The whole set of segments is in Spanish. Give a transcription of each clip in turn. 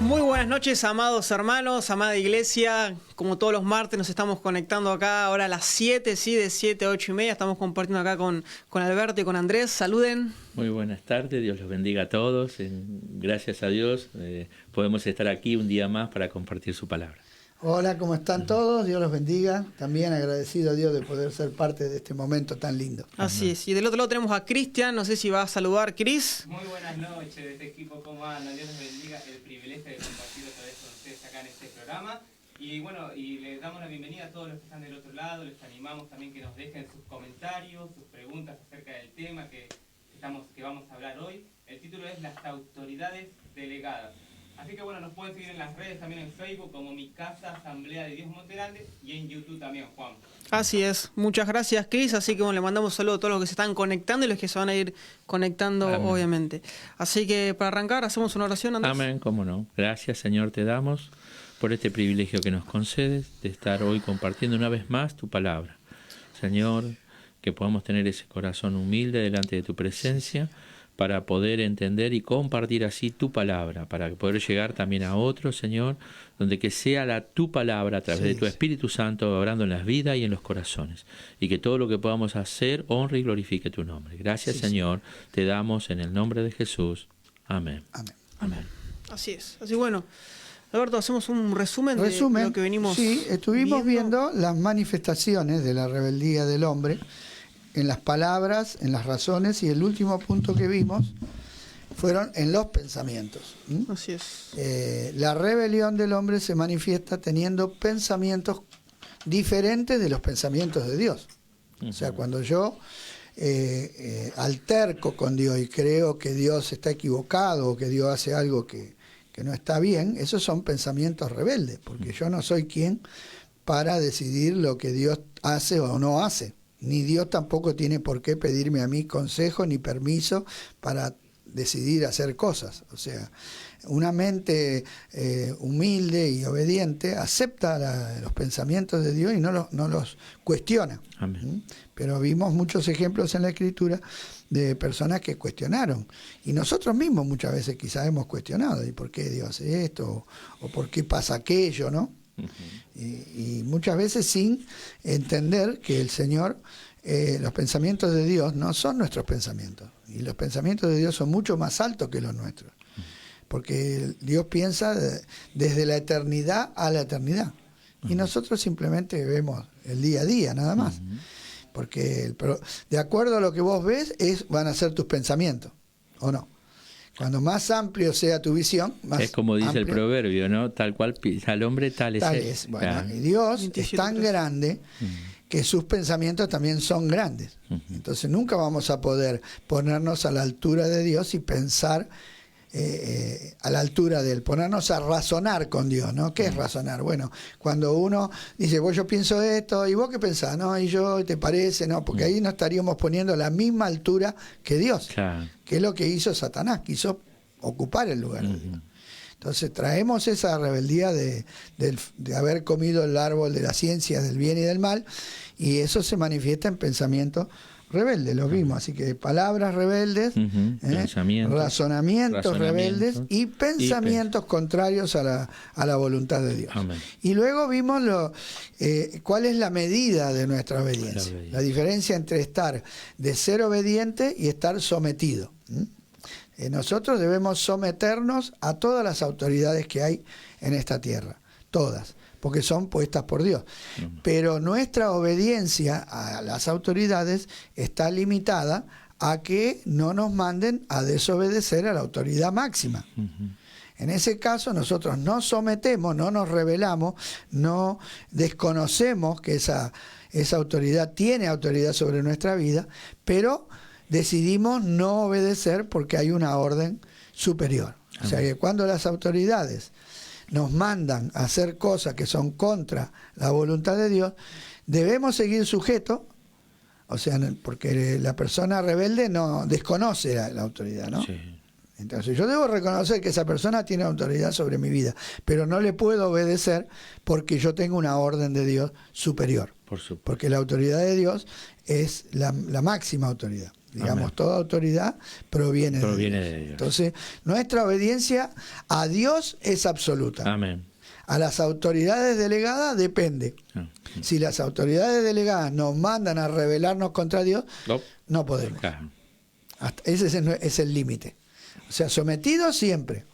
Muy buenas noches, amados hermanos, amada iglesia. Como todos los martes nos estamos conectando acá ahora a las 7, sí, de 7 a 8 y media. Estamos compartiendo acá con Alberto y con Andrés. Saluden. Muy buenas tardes, Dios los bendiga a todos. Gracias a Dios podemos estar aquí un día más para compartir su palabra. Hola, ¿cómo están todos? Dios los bendiga. También agradecido a Dios de poder ser parte de este momento tan lindo. Así es. Y del otro lado tenemos a Cristian. No sé si va a saludar, Cris. Muy buenas noches de este equipo, ¿cómo andan? Dios los bendiga. El privilegio de compartir otra vez con ustedes acá en este programa. Y bueno, y les damos la bienvenida a todos los que están del otro lado. Les animamos también que nos dejen sus comentarios, sus preguntas acerca del tema que vamos a hablar hoy. El título es Las autoridades delegadas. Así que bueno, nos pueden seguir en las redes, también en Facebook como Mi Casa Asamblea de Dios Monte Grande y en YouTube también, Juan. Así es. Muchas gracias, Cris. Así que bueno, le mandamos un saludo a todos los que se están conectando y los que se van a ir conectando, amén, obviamente. Así que para arrancar, hacemos una oración, Andrés. Amén, cómo no. Gracias, Señor, te damos por este privilegio que nos concedes de estar hoy compartiendo una vez más tu palabra. Señor, que podamos tener ese corazón humilde delante de tu presencia, para poder entender y compartir así tu palabra, para poder llegar también a otros, Señor, donde que sea tu palabra a través de tu Espíritu Santo obrando en las vidas y en los corazones, y que todo lo que podamos hacer honre y glorifique tu nombre. Gracias, Señor, te damos en el nombre de Jesús. Amén. Amén. Amén. Así es. Así bueno, Alberto, hacemos un resumen de lo que venimos estuvimos viendo las manifestaciones de la rebeldía del hombre, en las palabras, en las razones, y el último punto que vimos fueron en los pensamientos. Así es. La rebelión del hombre se manifiesta teniendo pensamientos diferentes de los pensamientos de Dios. O sea, cuando yo alterco con Dios y creo que Dios está equivocado o que Dios hace algo que no está bien, esos son pensamientos rebeldes, porque yo no soy quien para decidir lo que Dios hace o no hace. Ni Dios tampoco tiene por qué pedirme a mí consejo ni permiso para decidir hacer cosas. O sea, una mente humilde y obediente acepta los pensamientos de Dios y no los cuestiona. Amén. Pero vimos muchos ejemplos en la Escritura de personas que cuestionaron. Y nosotros mismos muchas veces quizás hemos cuestionado. ¿Y por qué Dios hace esto? ¿O por qué pasa aquello? ¿No? Y muchas veces sin entender que el Señor, los pensamientos de Dios no son nuestros pensamientos, y los pensamientos de Dios son mucho más altos que los nuestros, porque Dios piensa desde la eternidad a la eternidad, y nosotros simplemente vemos el día a día nada más, porque de acuerdo a lo que vos ves van a ser tus pensamientos, ¿o no? Cuando más amplio sea tu visión, más es como dice amplio, el proverbio, ¿no? Tal cual piensa el hombre, tal es. Bueno, claro. y Dios es tan grande que sus pensamientos también son grandes. Entonces nunca vamos a poder ponernos a la altura de Dios y pensar a la altura de Él, ponernos a razonar con Dios, ¿no? ¿Qué es razonar? Bueno, cuando uno dice, yo pienso esto, ¿y vos qué pensás? ¿No? ¿Y yo te parece? No, porque ahí nos estaríamos poniendo a la misma altura que Dios, Claro. que es lo que hizo Satanás, quiso ocupar el lugar de Dios. Entonces traemos esa rebeldía de haber comido el árbol de la ciencia del bien y del mal, y eso se manifiesta en pensamientos rebeldes, lo vimos, así que palabras rebeldes, razonamientos rebeldes y pensamientos contrarios a la voluntad de Dios. Amén. Y luego vimos cuál es la medida de nuestra obediencia, la diferencia entre estar de ser obediente y estar sometido. Nosotros debemos someternos a todas las autoridades que hay en esta tierra, todas, porque son puestas por Dios. Pero nuestra obediencia a las autoridades está limitada a que no nos manden a desobedecer a la autoridad máxima. En ese caso nosotros nos sometemos, no nos rebelamos, no desconocemos que esa autoridad tiene autoridad sobre nuestra vida, pero decidimos no obedecer porque hay una orden superior. O sea que cuando las autoridades nos mandan a hacer cosas que son contra la voluntad de Dios, debemos seguir sujetos, o sea, porque la persona rebelde no desconoce la autoridad, ¿no? Sí. Entonces yo debo reconocer que esa persona tiene autoridad sobre mi vida, pero no le puedo obedecer porque yo tengo una orden de Dios superior. Por supuesto. Porque la autoridad de Dios es la máxima autoridad. Digamos, Amén. toda autoridad proviene de Dios. Entonces, nuestra obediencia a Dios es absoluta. Amén. A las autoridades delegadas depende. Si las autoridades delegadas nos mandan a rebelarnos contra Dios, no podemos. Claro. Ese es el límite. O sea, sometidos siempre.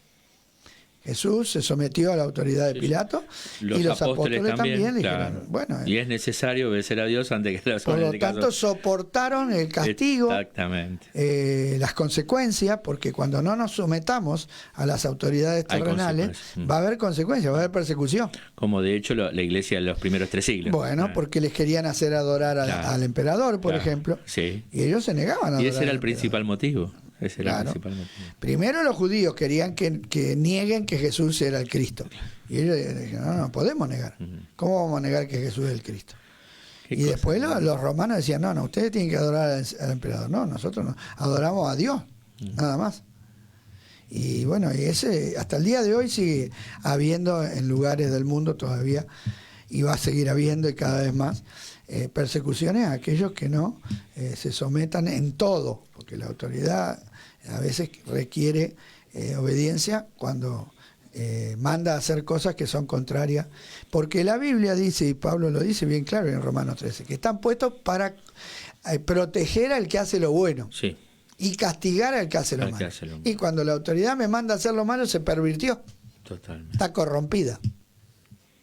Jesús se sometió a la autoridad de Pilato y los apóstoles también claro. dijeron, bueno, y es necesario obedecer a Dios antes que las por lo tanto soportaron el castigo, exactamente, las consecuencias, porque cuando no nos sometamos a las autoridades terrenales va a haber consecuencias, va a haber persecución. Como de hecho la iglesia de los primeros 3 siglos. Bueno, porque les querían hacer adorar al emperador, por ejemplo, sí. Y ellos se negaban a adorar. Y ese era el principal motivo. Primero los judíos querían que nieguen que Jesús era el Cristo. Y ellos dijeron, no podemos negar. ¿Cómo vamos a negar que Jesús es el Cristo? Y después los romanos decían, no, ustedes tienen que adorar al emperador. No, nosotros no. Adoramos a Dios, nada más. Y bueno, y ese hasta el día de hoy sigue habiendo en lugares del mundo todavía, y va a seguir habiendo y cada vez más, persecuciones a aquellos que no se sometan en todo, porque la autoridad a veces requiere obediencia cuando manda a hacer cosas que son contrarias, porque la Biblia dice, y Pablo lo dice bien claro en Romanos 13, que están puestos para proteger al que hace lo bueno, sí, y castigar al que hace lo malo. Y cuando la autoridad me manda a hacer lo malo, se pervirtió. Totalmente. Está corrompida.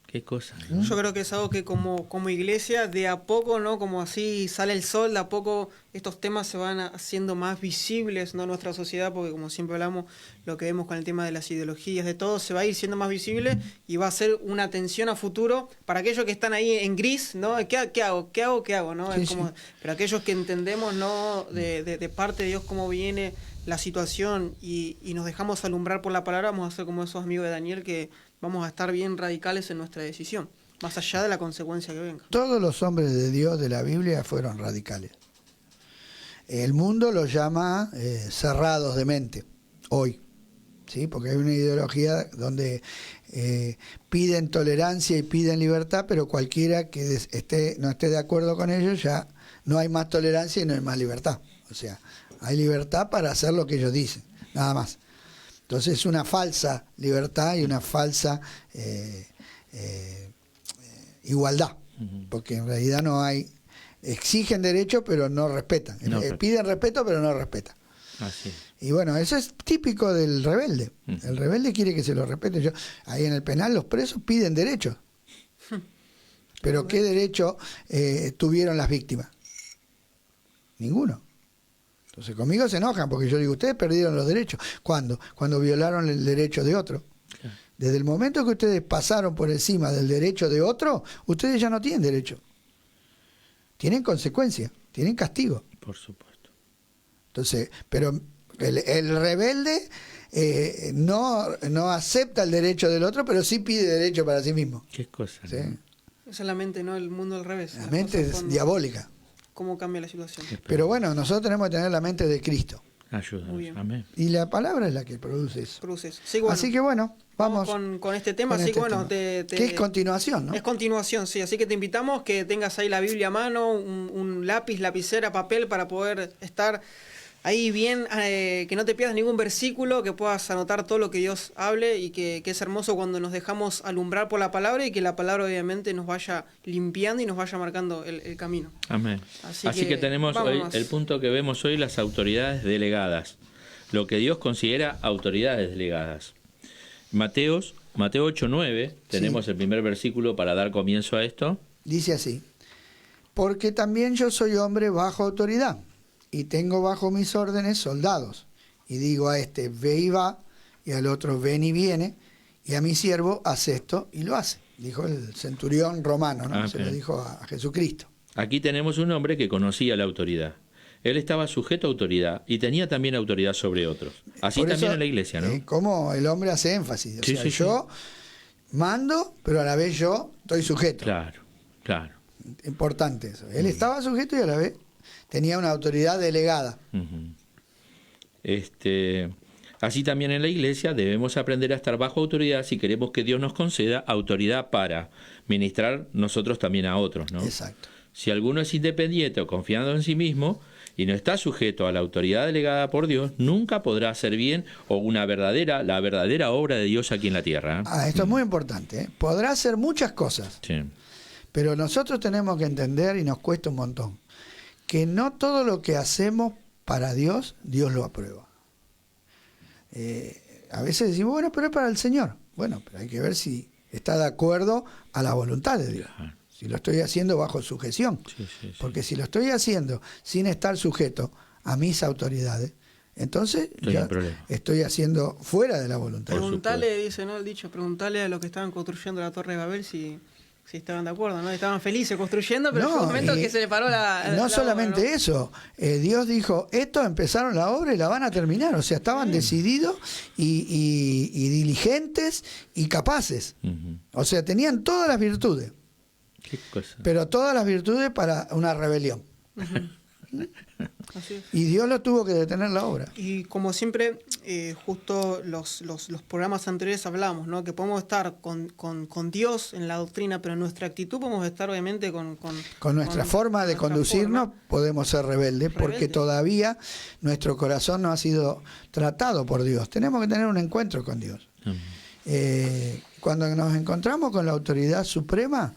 Qué cosa, ¿no? Yo creo que es algo que como iglesia de a poco, ¿no? Como así sale el sol, de a poco estos temas se van haciendo más visibles, ¿no? En nuestra sociedad, porque como siempre hablamos, lo que vemos con el tema de las ideologías, de todo, se va a ir siendo más visible y va a ser una atención a futuro para aquellos que están ahí en gris, ¿no? ¿Qué hago? ¿No? Sí, es como, sí. Pero aquellos que entendemos, ¿no? De parte de Dios cómo viene la situación y nos dejamos alumbrar por la palabra, vamos a ser como esos amigos de Daniel que vamos a estar bien radicales en nuestra decisión, más allá de la consecuencia que venga. Todos los hombres de Dios de la Biblia fueron radicales. El mundo los llama cerrados de mente, hoy, ¿sí? Porque hay una ideología donde piden tolerancia y piden libertad, pero cualquiera que no esté de acuerdo con ellos, ya no hay más tolerancia y no hay más libertad. O sea, hay libertad para hacer lo que ellos dicen, nada más. Entonces es una falsa libertad y una falsa igualdad, porque en realidad no hay, exigen derechos pero no respetan, piden respeto pero no respetan. Así. Y bueno, eso es típico del rebelde. El rebelde quiere que se lo respete. Ahí en el penal los presos piden derechos, pero ¿qué derecho tuvieron las víctimas? Ninguno. Entonces conmigo se enojan porque yo digo, ustedes perdieron los derechos. ¿Cuándo? Cuando violaron el derecho de otro. Desde el momento que ustedes pasaron por encima del derecho de otro, ustedes ya no tienen derecho. Tienen consecuencia, tienen castigo. Por supuesto. Entonces, pero el rebelde no acepta el derecho del otro, pero sí pide derecho para sí mismo. Qué cosa. ¿Sí? ¿No? Esa es la mente, ¿no? El mundo al revés. La mente es diabólica. ¿Cómo cambia la situación? Pero bueno, nosotros tenemos que tener la mente de Cristo. Ayúdanos. Amén. Y la palabra es la que produce eso. Sí, bueno, así que bueno, vamos con este tema. Así que bueno, que es continuación, ¿no? Es continuación, sí. Así que te invitamos que tengas ahí la Biblia a mano, un lápiz, lapicera, papel para poder estar ahí bien, que no te pierdas ningún versículo, que puedas anotar todo lo que Dios hable y que es hermoso cuando nos dejamos alumbrar por la palabra y que la palabra obviamente nos vaya limpiando y nos vaya marcando el camino. Amén. Así que tenemos hoy el punto que vemos hoy, las autoridades delegadas, lo que Dios considera autoridades delegadas. Mateo 8:9, tenemos el primer versículo para dar comienzo a esto. Dice así: porque también yo soy hombre bajo autoridad, y tengo bajo mis órdenes soldados. Y digo a este, ve y va, y al otro, ven y viene, y a mi siervo, haz esto, y lo hace. Dijo el centurión romano, ¿no? Se lo dijo a Jesucristo. Aquí tenemos un hombre que conocía la autoridad. Él estaba sujeto a autoridad y tenía también autoridad sobre otros. Así por también eso, en la iglesia, ¿no? Como el hombre hace énfasis. Yo mando, pero a la vez yo estoy sujeto. Claro. Importante eso. Él estaba sujeto y a la vez tenía una autoridad delegada. Así también en la iglesia debemos aprender a estar bajo autoridad si queremos que Dios nos conceda autoridad para ministrar nosotros también a otros, ¿no? Exacto. Si alguno es independiente o confiando en sí mismo, y no está sujeto a la autoridad delegada por Dios, nunca podrá hacer bien o la verdadera obra de Dios aquí en la tierra. Esto es muy importante, ¿eh? Podrá hacer muchas cosas, Sí. pero nosotros tenemos que entender, y nos cuesta un montón, que no todo lo que hacemos para Dios, Dios lo aprueba. A veces decimos, bueno, pero es para el Señor. Bueno, pero hay que ver si está de acuerdo a la voluntad de Dios. Claro. Si lo estoy haciendo bajo sujeción. Sí. Porque si lo estoy haciendo sin estar sujeto a mis autoridades, entonces ya estoy haciendo fuera de la voluntad. Preguntale, dice, ¿no? El dicho, preguntale a los que estaban construyendo la Torre de Babel si estaban de acuerdo, ¿no? Estaban felices construyendo, pero fue un momento que se le paró la solamente obra, ¿no? eso, Dios dijo, estos empezaron la obra y la van a terminar, o sea, estaban decididos y diligentes y capaces. O sea, tenían todas las virtudes. ¿Qué cosa? Pero todas las virtudes para una rebelión. Así es. Y Dios lo tuvo que detener la obra. Y como siempre, justo los programas anteriores hablamos, ¿no? Que podemos estar con Dios en la doctrina, pero en nuestra actitud podemos estar obviamente con nuestra forma de conducirnos podemos ser rebeldes, porque todavía nuestro corazón no ha sido tratado por Dios. Tenemos que tener un encuentro con Dios. Cuando nos encontramos con la autoridad suprema,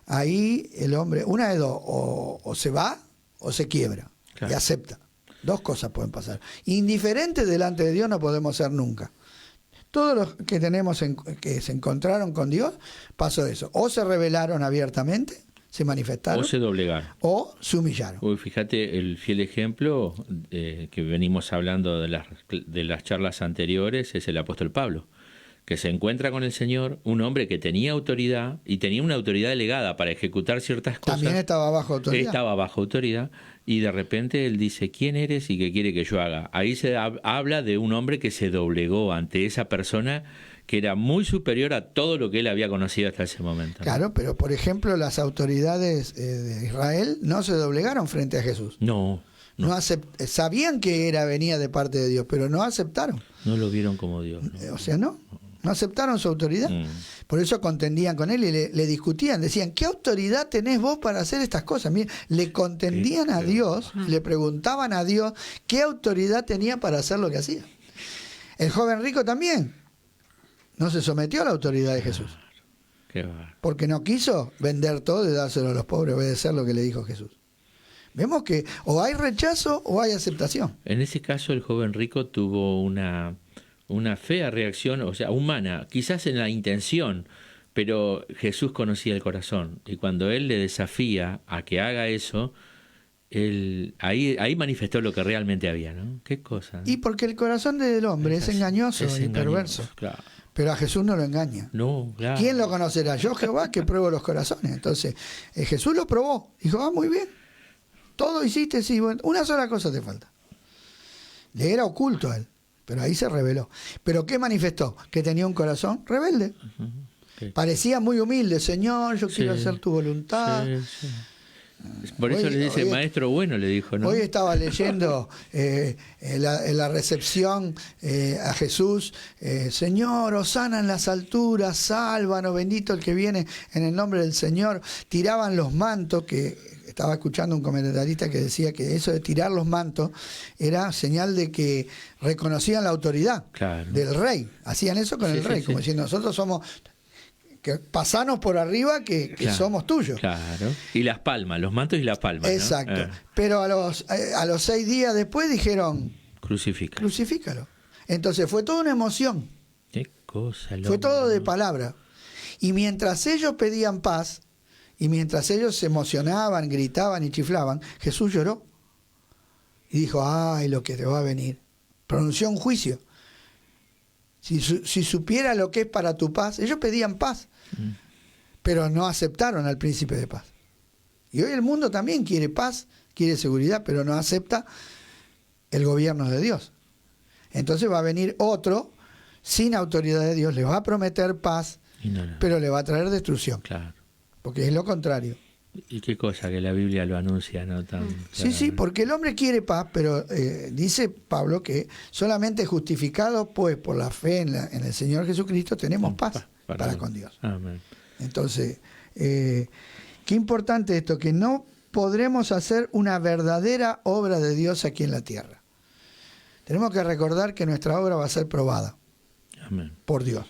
ahí el hombre, una de dos, o se va o se quiebra. Claro. Y acepta. Dos cosas pueden pasar. Indiferentes delante de Dios no podemos ser nunca. Todos los que tenemos que se encontraron con Dios, pasó eso. O se rebelaron abiertamente, se manifestaron. O se doblegaron. O se humillaron. Uy, fíjate, el fiel ejemplo que venimos hablando de las charlas anteriores es el apóstol Pablo, que se encuentra con el Señor, un hombre que tenía autoridad y tenía una autoridad delegada para ejecutar ciertas cosas. También estaba bajo autoridad. Estaba bajo autoridad y de repente él dice, ¿quién eres y qué quiere que yo haga? Ahí se habla de un hombre que se doblegó ante esa persona que era muy superior a todo lo que él había conocido hasta ese momento, ¿no? Claro, pero por ejemplo las autoridades de Israel no se doblegaron frente a Jesús. No. Sabían que venía de parte de Dios, pero no aceptaron. No lo vieron como Dios, ¿no? O sea, no aceptaron su autoridad. Por eso contendían con él y le discutían. Decían, ¿qué autoridad tenés vos para hacer estas cosas? Miren, le contendían a Dios, le preguntaban a Dios qué autoridad tenía para hacer lo que hacía. El joven rico también no se sometió a la autoridad de Jesús. Porque no quiso vender todo y dárselo a los pobres, obedecer lo que le dijo Jesús. Vemos que o hay rechazo o hay aceptación. En ese caso el joven rico tuvo una fea reacción, o sea, humana, quizás en la intención, pero Jesús conocía el corazón y cuando él le desafía a que haga eso, ahí manifestó lo que realmente había, ¿no? ¿Qué cosa? Y porque el corazón del hombre es engañoso y perverso. Claro. Pero a Jesús no lo engaña. No, claro. ¿Quién lo conocerá? Yo, Jehová, que pruebo los corazones. Entonces, Jesús lo probó. Dijo, muy bien. Todo hiciste, sí. Bueno, una sola cosa te falta. Le era oculto a él. Pero ahí se reveló. ¿Pero qué manifestó? Que tenía un corazón rebelde. Okay. Parecía muy humilde. Señor, yo quiero hacer tu voluntad. Sí. Por eso le dice, maestro bueno, le dijo, ¿no? Hoy estaba leyendo en la recepción a Jesús, Señor, hosana en las alturas, sálvanos, bendito el que viene en el nombre del Señor. Tiraban los mantos, que estaba escuchando un comentarista que decía que eso de tirar los mantos era señal de que reconocían la autoridad del rey. Hacían eso con el rey, como diciendo, nosotros somos... que pasanos por arriba que somos tuyos. Claro. Y las palmas, los mantos y las palmas. Exacto. ¿No? Pero a los 6 días después dijeron, crucifícalo. Entonces fue toda una emoción. Qué cosa. Fue todo de palabra. Y mientras ellos pedían paz, y mientras ellos se emocionaban, gritaban y chiflaban, Jesús lloró. Y dijo, ay, lo que te va a venir. Pronunció un juicio. Si supiera lo que es para tu paz, ellos pedían paz, pero no aceptaron al príncipe de paz. Y hoy el mundo también quiere paz, quiere seguridad, pero no acepta el gobierno de Dios. Entonces va a venir otro sin autoridad de Dios, le va a prometer paz, pero le va a traer destrucción. Claro. Porque es lo contrario. Y qué cosa que la Biblia lo anuncia, ¿no? Sí, porque el hombre quiere paz, pero dice Pablo que solamente justificados pues por la fe en el Señor Jesucristo tenemos paz para con Dios. Amén. Entonces, qué importante esto, que no podremos hacer una verdadera obra de Dios aquí en la tierra. Tenemos que recordar que nuestra obra va a ser probada. Amén. Por Dios.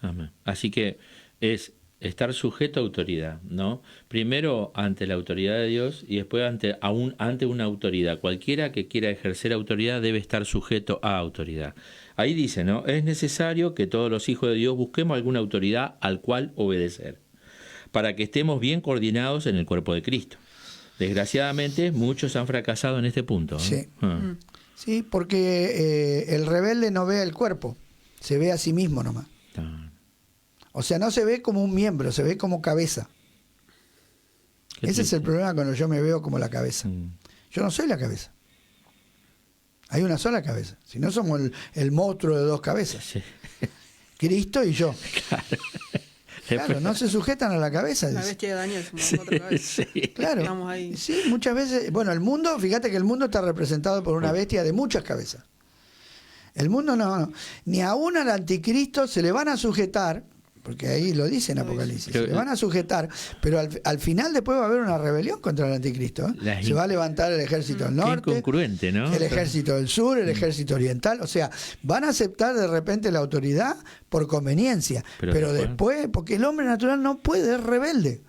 Amén. Así que es estar sujeto a autoridad, ¿no? Primero ante la autoridad de Dios y después ante una autoridad. Cualquiera que quiera ejercer autoridad debe estar sujeto a autoridad. Ahí dice, ¿no? Es necesario que todos los hijos de Dios busquemos alguna autoridad al cual obedecer, para que estemos bien coordinados en el cuerpo de Cristo. Desgraciadamente, muchos han fracasado en este punto, ¿no? Sí. Sí, porque el rebelde no ve el cuerpo, se ve a sí mismo nomás. O sea, no se ve como un miembro, se ve como cabeza. Ese es el problema cuando yo me veo como la cabeza. Yo no soy la cabeza. Hay una sola cabeza. Si no, somos el monstruo de dos cabezas. Sí. Cristo y yo. Claro, no se sujetan a la cabeza. La bestia de Daniel, somos otra cabeza. Sí. Claro. Ahí. Sí, muchas veces. Bueno, el mundo, fíjate que el mundo está representado por una bestia de muchas cabezas. El mundo no. Ni aún al anticristo se le van a sujetar, porque ahí lo dice en Apocalipsis, se le van a sujetar, pero al final después va a haber una rebelión contra el anticristo. Se va a levantar el ejército del norte, incongruente, ¿no? El ejército del sur, el ejército oriental, o sea, van a aceptar de repente la autoridad por conveniencia, pero después, porque el hombre natural no puede, es rebelde.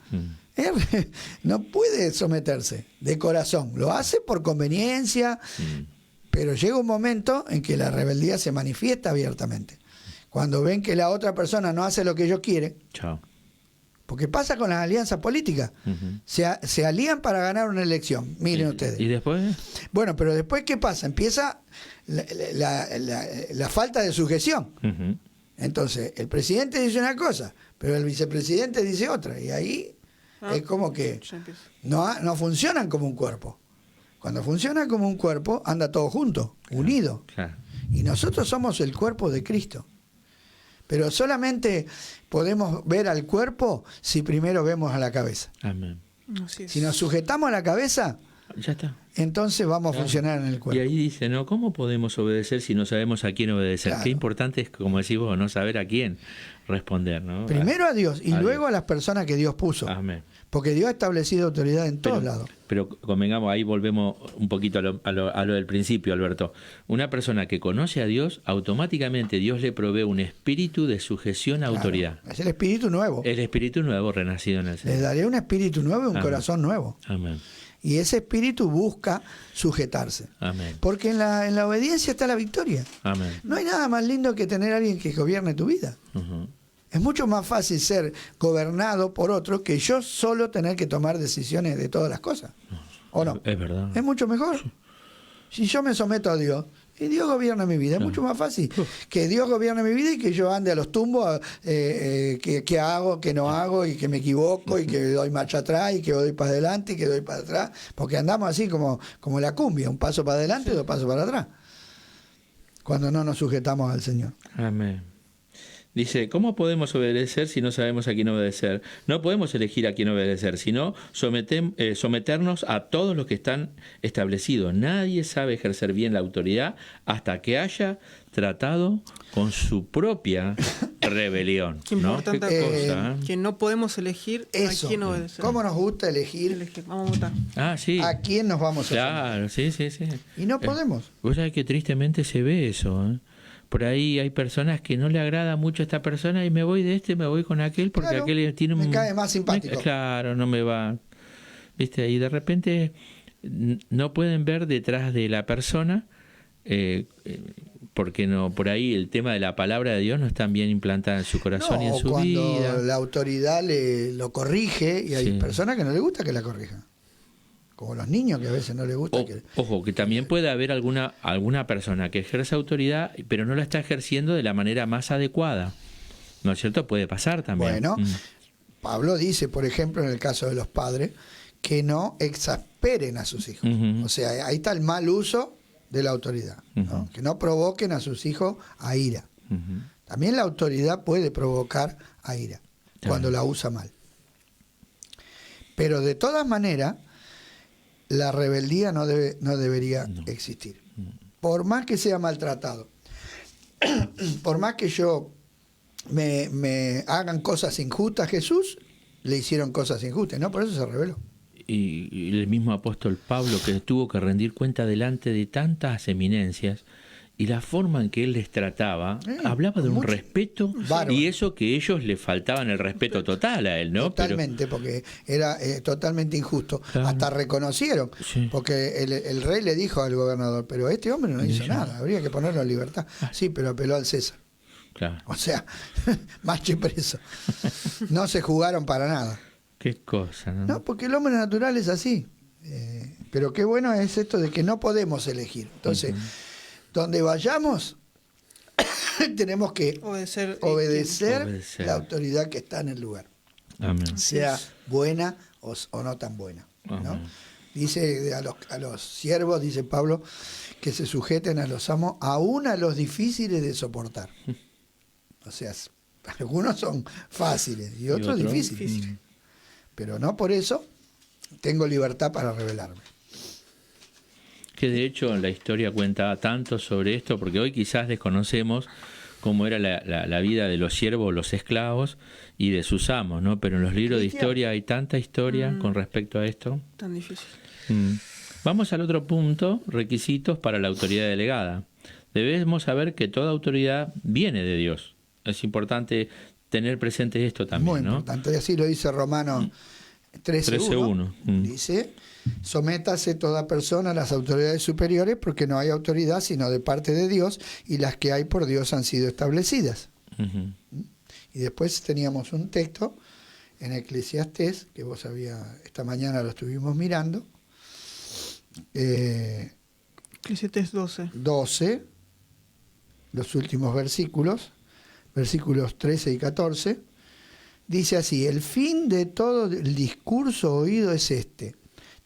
No puede someterse de corazón, lo hace por conveniencia, pero llega un momento en que la rebeldía se manifiesta abiertamente. Cuando ven que la otra persona no hace lo que ellos quieren, chao. Porque pasa con las alianzas políticas. Se alían para ganar una elección, miren ustedes. ¿Y después? Bueno, pero después, ¿qué pasa? Empieza la falta de sujeción. Entonces, el presidente dice una cosa, pero el vicepresidente dice otra, y ahí es como que no funcionan como un cuerpo. Cuando funciona como un cuerpo, anda todo junto, unido. Claro. Y nosotros somos el cuerpo de Cristo. Pero solamente podemos ver al cuerpo si primero vemos a la cabeza. Amén. Si nos sujetamos a la cabeza, ya está. Entonces vamos a funcionar en el cuerpo. Y ahí dice, ¿no? ¿Cómo podemos obedecer si no sabemos a quién obedecer? Claro. Qué importante es, como decís vos, no saber a quién responder, ¿no? Primero a Dios y luego a las personas que Dios puso. Amén. Porque Dios ha establecido autoridad en todos lados. Pero convengamos, ahí volvemos un poquito a lo del principio, Alberto. Una persona que conoce a Dios, automáticamente Dios le provee un espíritu de sujeción a autoridad. Es el espíritu nuevo. El espíritu nuevo renacido en el Señor. Le daré un espíritu nuevo y un corazón nuevo. Amén. Y ese espíritu busca sujetarse. Amén. Porque en la obediencia está la victoria. Amén. No hay nada más lindo que tener a alguien que gobierne tu vida. Es mucho más fácil ser gobernado por otro que yo solo tener que tomar decisiones de todas las cosas. ¿O no? Es verdad. Es mucho mejor. Si yo me someto a Dios y Dios gobierna mi vida, es mucho más fácil que Dios gobierne mi vida y que yo ande a los tumbos, que hago, que no hago, y que me equivoco, y que doy marcha atrás, y que doy para adelante, y que doy para atrás, porque andamos así como la cumbia, un paso para adelante y dos pasos para atrás, cuando no nos sujetamos al Señor. Amén. Dice, ¿cómo podemos obedecer si no sabemos a quién obedecer? No podemos elegir a quién obedecer, sino someternos a todos los que están establecidos. Nadie sabe ejercer bien la autoridad hasta que haya tratado con su propia rebelión. Qué importante, que no podemos elegir a quién obedecer. ¿Cómo nos gusta elegir? Vamos a votar. Sí. ¿A quién nos vamos a Claro, sí. Y no podemos. Vos sabés que tristemente se ve eso, ¿eh? Por ahí hay personas que no le agrada mucho a esta persona y me voy de me voy con aquel porque aquel tiene me cae más simpático. Claro, no me va. ¿Viste? Y de repente no pueden ver detrás de la persona porque no, por ahí el tema de la palabra de Dios no está bien implantada en su corazón y en su vida. Cuando la autoridad lo corrige y hay personas que no les gusta que la corrijan. Como los niños que a veces no les gusta. Ojo, que también puede haber alguna persona que ejerce autoridad, pero no la está ejerciendo de la manera más adecuada. ¿No es cierto? Puede pasar también. Bueno, Pablo dice, por ejemplo, en el caso de los padres, que no exasperen a sus hijos. O sea, ahí está el mal uso de la autoridad. ¿No? Que no provoquen a sus hijos a ira. También la autoridad puede provocar a ira cuando la usa mal. Pero de todas maneras, la rebeldía no debería existir. Por más que sea maltratado, por más que yo me hagan cosas injustas, Jesús le hicieron cosas injustas, ¿no? Por eso se rebeló. y el mismo apóstol Pablo, que tuvo que rendir cuenta delante de tantas eminencias, y la forma en que él les trataba, hablaba de un respeto, bárbaro. y eso que ellos le faltaban el respeto total a él, ¿no? Totalmente, porque era totalmente injusto. Claro. Hasta reconocieron, Sí. porque el rey le dijo al gobernador, pero este hombre no hizo nada, habría que ponerlo en libertad. Sí, pero apeló al César. Claro. O sea, macho y preso. No se jugaron para nada. Qué cosa, ¿no? No, porque el hombre natural es así. Pero qué bueno es esto de que no podemos elegir. Entonces, donde vayamos, tenemos que Obedecer la autoridad que está en el lugar. Amén. Sea buena o no tan buena, ¿no? Amén. Dice a los siervos, dice Pablo, que se sujeten a los amos, aún a los difíciles de soportar. O sea, algunos son fáciles y otros difíciles. Pero no por eso tengo libertad para rebelarme. Que de hecho la historia cuenta tanto sobre esto, porque hoy quizás desconocemos cómo era la vida de los siervos, los esclavos y de sus amos, ¿no? Pero en los libros de historia hay tanta historia con respecto a esto. Tan difícil. Vamos al otro punto, requisitos para la autoridad delegada. Debemos saber que toda autoridad viene de Dios. Es importante tener presente esto también, Muy ¿no? importante, y así lo dice Romanos 13:1. Dice, sométase toda persona a las autoridades superiores, porque no hay autoridad sino de parte de Dios, y las que hay por Dios han sido establecidas. Y después teníamos un texto en Eclesiastés, que vos esta mañana lo estuvimos mirando, Eclesiastés 12, los últimos versículos 13 y 14, dice así: el fin de todo el discurso oído es este: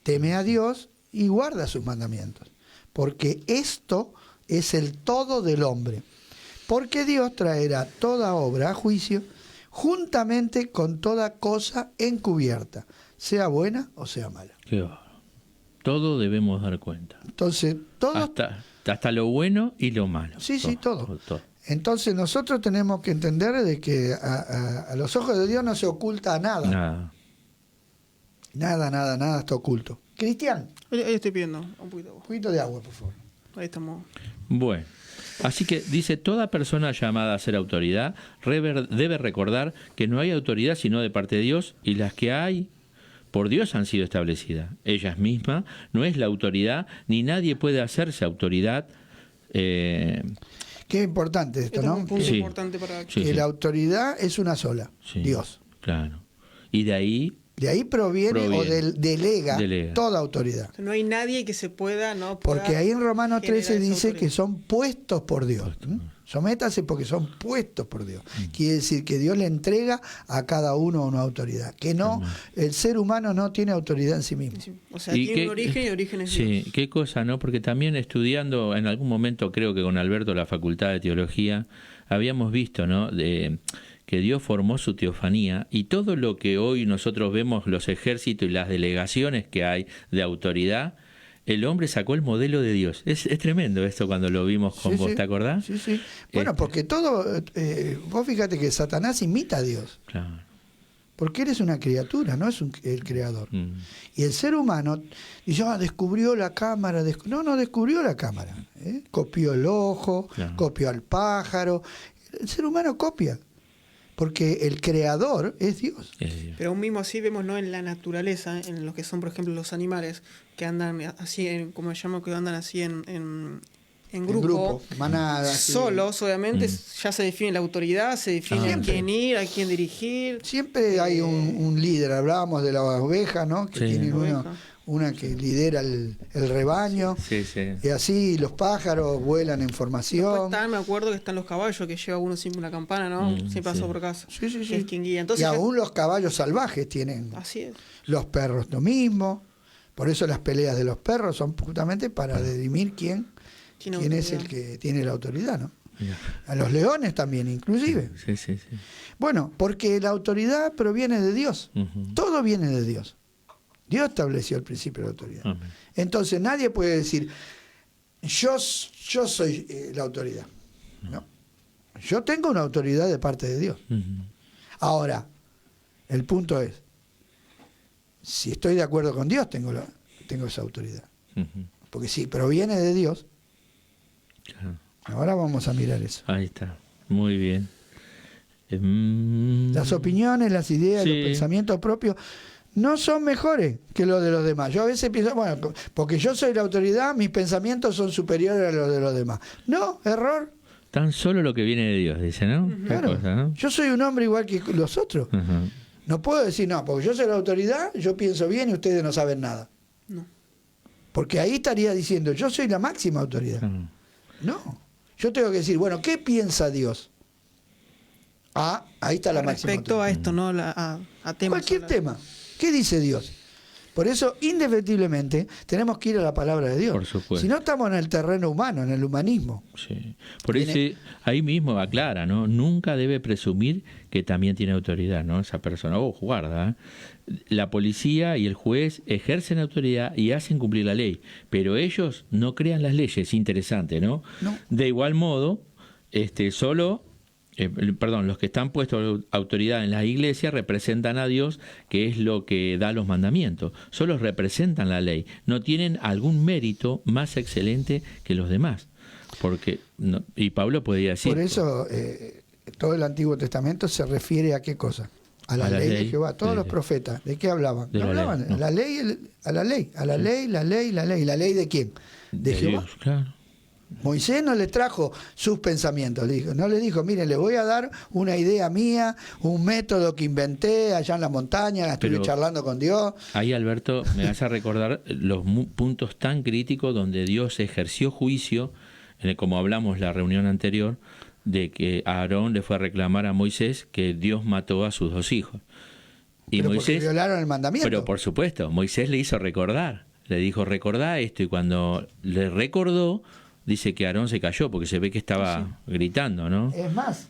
teme a Dios y guarda sus mandamientos, porque esto es el todo del hombre, porque Dios traerá toda obra a juicio juntamente con toda cosa encubierta, sea buena o sea mala. Qué bárbaro. Todo debemos dar cuenta. Entonces, todo... Hasta lo bueno y lo malo. Sí, todo. Entonces nosotros tenemos que entender de que a los ojos de Dios no se oculta nada. Nada está oculto. Cristian. Ahí estoy pidiendo un poquito de agua, por favor. Ahí estamos. Bueno, así que dice, toda persona llamada a ser autoridad debe recordar que no hay autoridad sino de parte de Dios, y las que hay por Dios han sido establecidas. Ellas mismas no es la autoridad, ni nadie puede hacerse autoridad. Qué importante esto, ¿no? Es un punto importante para que la autoridad es una sola, Dios. Claro. Y de ahí proviene. O delega toda autoridad. No hay nadie que se pueda... Porque ahí en Romanos 13 dice que son puestos por Dios. Sométase porque son puestos por Dios. Quiere decir que Dios le entrega a cada uno una autoridad. Que no, el ser humano no tiene autoridad en sí mismo. O sea, tiene un origen y el origen es Dios. Sí, qué cosa, ¿no? Porque también estudiando en algún momento, creo que con Alberto, la Facultad de Teología, habíamos visto, ¿no? Que Dios formó su teofanía, y todo lo que hoy nosotros vemos, los ejércitos y las delegaciones que hay de autoridad, el hombre sacó el modelo de Dios. Es tremendo esto cuando lo vimos con vos, ¿te acordás? Sí. Bueno, porque todo, vos fíjate que Satanás imita a Dios. Claro. Porque eres una criatura, no es el creador. Y el ser humano dice, descubrió la cámara. No descubrió la cámara. Copió el ojo, copió al pájaro. El ser humano copia. Porque el creador es Dios. Pero aún mismo así vemos, ¿no?, en la naturaleza, en lo que son, por ejemplo, los animales, que andan así, como llamo, que andan así en grupo, manada, solos, obviamente, ya se define la autoridad, se define a quién ir, a quién dirigir. Siempre hay un líder. Hablábamos de la oveja, ¿no? Que tienen una que lidera el rebaño. Sí. Y así los pájaros vuelan en formación. Me acuerdo que están los caballos, que lleva uno siempre una campana, ¿no? Siempre pasó por casa. Sí. Es quien guía. Entonces, y aún los caballos salvajes tienen. Así es. Los perros lo mismo. Por eso las peleas de los perros son justamente para dirimir quién es el que tiene la autoridad, ¿no? A los leones también, inclusive. Sí. Bueno, porque la autoridad proviene de Dios. Todo viene de Dios. Dios estableció el principio de la autoridad. Amén. Entonces nadie puede decir, yo soy la autoridad. No. Yo tengo una autoridad de parte de Dios. Ahora, el punto es, si estoy de acuerdo con Dios, tengo esa autoridad. Porque si proviene de Dios, Claro. ahora vamos a mirar eso. Ahí está, muy bien. Las opiniones, las ideas, Sí. los pensamientos propios no son mejores que los de los demás. Yo a veces pienso, bueno, porque yo soy la autoridad, mis pensamientos son superiores a los de los demás. No, error. Tan solo lo que viene de Dios, dice, ¿no? Qué Claro. cosa, ¿no? Yo soy un hombre igual que los otros. Ajá. No puedo decir, no, porque yo soy la autoridad, yo pienso bien y ustedes no saben nada. No. Porque ahí estaría diciendo, yo soy la máxima autoridad. Claro. No. Yo tengo que decir, bueno, ¿qué piensa Dios? Ah, ahí está la máxima Respecto autoridad. a esto, ¿no? A temas. Cualquier tema. ¿Qué dice Dios? Por eso, indefectiblemente, tenemos que ir a la palabra de Dios. Por supuesto. Si no, estamos en el terreno humano, en el humanismo. Sí. Por Tiene- eso ahí mismo aclara, ¿no? Nunca debe presumir que también tiene autoridad, ¿no? Esa persona. Oh, guarda. La policía y el juez ejercen autoridad y hacen cumplir la ley, pero ellos no crean las leyes. Interesante, ¿no? No. De igual modo, los que están puestos autoridad en la iglesia representan a Dios, que es lo que da los mandamientos. Solo representan la ley, no tienen algún mérito más excelente que los demás. Porque y Pablo podía decir, Por eso, todo el Antiguo Testamento se refiere a qué cosa? A la ley de Jehová. Todos los profetas, ¿de qué hablaban? De la ley, Hablaban no. la ley, a la ley, a la ley, la ley, la ley. ¿La ley de quién? De Jehová. Dios, claro. Moisés no le trajo sus pensamientos, no le dijo, miren, le voy a dar una idea mía, un método que inventé allá en la montaña, estuve Pero- charlando con Dios. Ahí, Alberto, me vas a recordar los puntos tan críticos donde Dios ejerció juicio, como hablamos la reunión anterior, de que Aarón le fue a reclamar a Moisés que Dios mató a sus 2 hijos. Y Pero porque Moisés, violaron el mandamiento. pero por supuesto, Moisés le hizo recordar, le dijo, recordá esto, y cuando le recordó, dice que Aarón se cayó porque se ve que estaba gritando, ¿no? Es más,